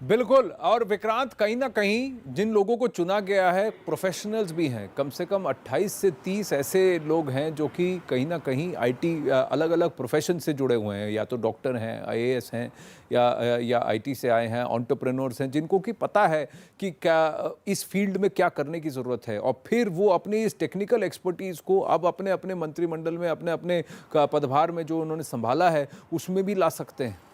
बिल्कुल। और विक्रांत, कहीं ना कहीं जिन लोगों को चुना गया है प्रोफेशनल्स भी हैं, कम से कम 28 से 30 ऐसे लोग हैं जो कि कहीं ना कहीं आईटी अलग अलग प्रोफेशन से जुड़े हुए हैं, या तो डॉक्टर हैं, आईएएस हैं, या आईटी से आए हैं, एंटरप्रेन्योर्स हैं, जिनको कि पता है कि क्या इस फील्ड में क्या करने की ज़रूरत है, और फिर वो अपनी इस टेक्निकल एक्सपर्टीज़ को अब अपने अपने मंत्रिमंडल में, अपने अपने पदभार में जो उन्होंने संभाला है उसमें भी ला सकते हैं।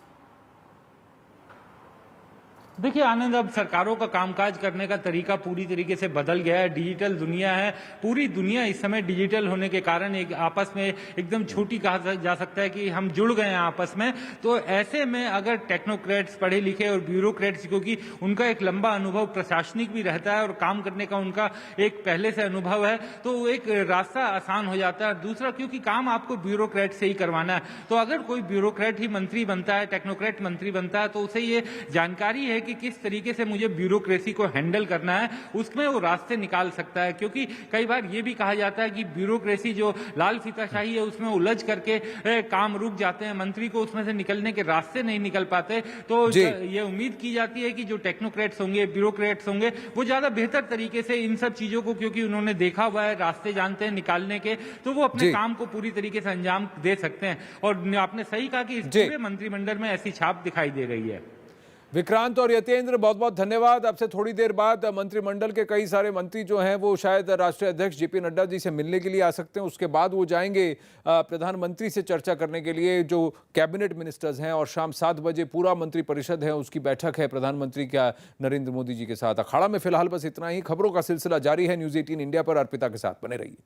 देखिए आनंद, अब सरकारों का कामकाज करने का तरीका पूरी तरीके से बदल गया है। डिजिटल दुनिया है, पूरी दुनिया इस समय डिजिटल होने के कारण एक आपस में एकदम छोटी कहा जा सकता है कि हम जुड़ गए हैं आपस में। तो ऐसे में अगर टेक्नोक्रेट्स, पढ़े लिखे और ब्यूरोक्रेट्स, क्योंकि उनका एक लंबा अनुभव प्रशासनिक भी रहता है और काम करने का उनका एक पहले से अनुभव है, तो एक रास्ता आसान हो जाता है। दूसरा, क्योंकि काम आपको ब्यूरोक्रेट से ही करवाना है, तो अगर कोई ब्यूरोक्रेट ही मंत्री बनता है, टेक्नोक्रेट मंत्री बनता है, तो उसे ये जानकारी है कि किस तरीके से मुझे ब्यूरोक्रेसी को हैंडल करना है, उसमें वो रास्ते निकाल सकता है। क्योंकि कई बार ये भी कहा जाता है कि ब्यूरोक्रेसी जो लाल फीताशाही है उसमें उलझ करके काम रुक जाते हैं, मंत्री को उसमें से निकलने के रास्ते नहीं निकल पाते। तो ये उम्मीद की जाती है कि जो टेक्नोक्रेट्स होंगे, ब्यूरोक्रेट्स होंगे, वो ज्यादा बेहतर तरीके से इन सब चीजों को, क्योंकि उन्होंने देखा हुआ है, रास्ते जानते हैं निकालने के, तो वो अपने काम को पूरी तरीके से अंजाम दे सकते हैं। और आपने सही कहा कि इस पूरे मंत्रिमंडल में ऐसी छाप दिखाई दे रही है। विक्रांत और यतेंद्र, बहुत बहुत धन्यवाद। अब से थोड़ी देर बाद मंत्रिमंडल के कई सारे मंत्री जो हैं वो शायद राष्ट्रीय अध्यक्ष जेपी नड्डा जी से मिलने के लिए आ सकते हैं। उसके बाद वो जाएंगे प्रधानमंत्री से चर्चा करने के लिए, जो कैबिनेट मिनिस्टर्स हैं, और शाम 7 बजे पूरा मंत्रिपरिषद है उसकी बैठक है प्रधानमंत्री का नरेंद्र मोदी जी के साथ। अखाड़ा में फिलहाल बस इतना ही। खबरों का सिलसिला जारी है। न्यूज़ 18 इंडिया पर अर्पिता के साथ बने रहिए।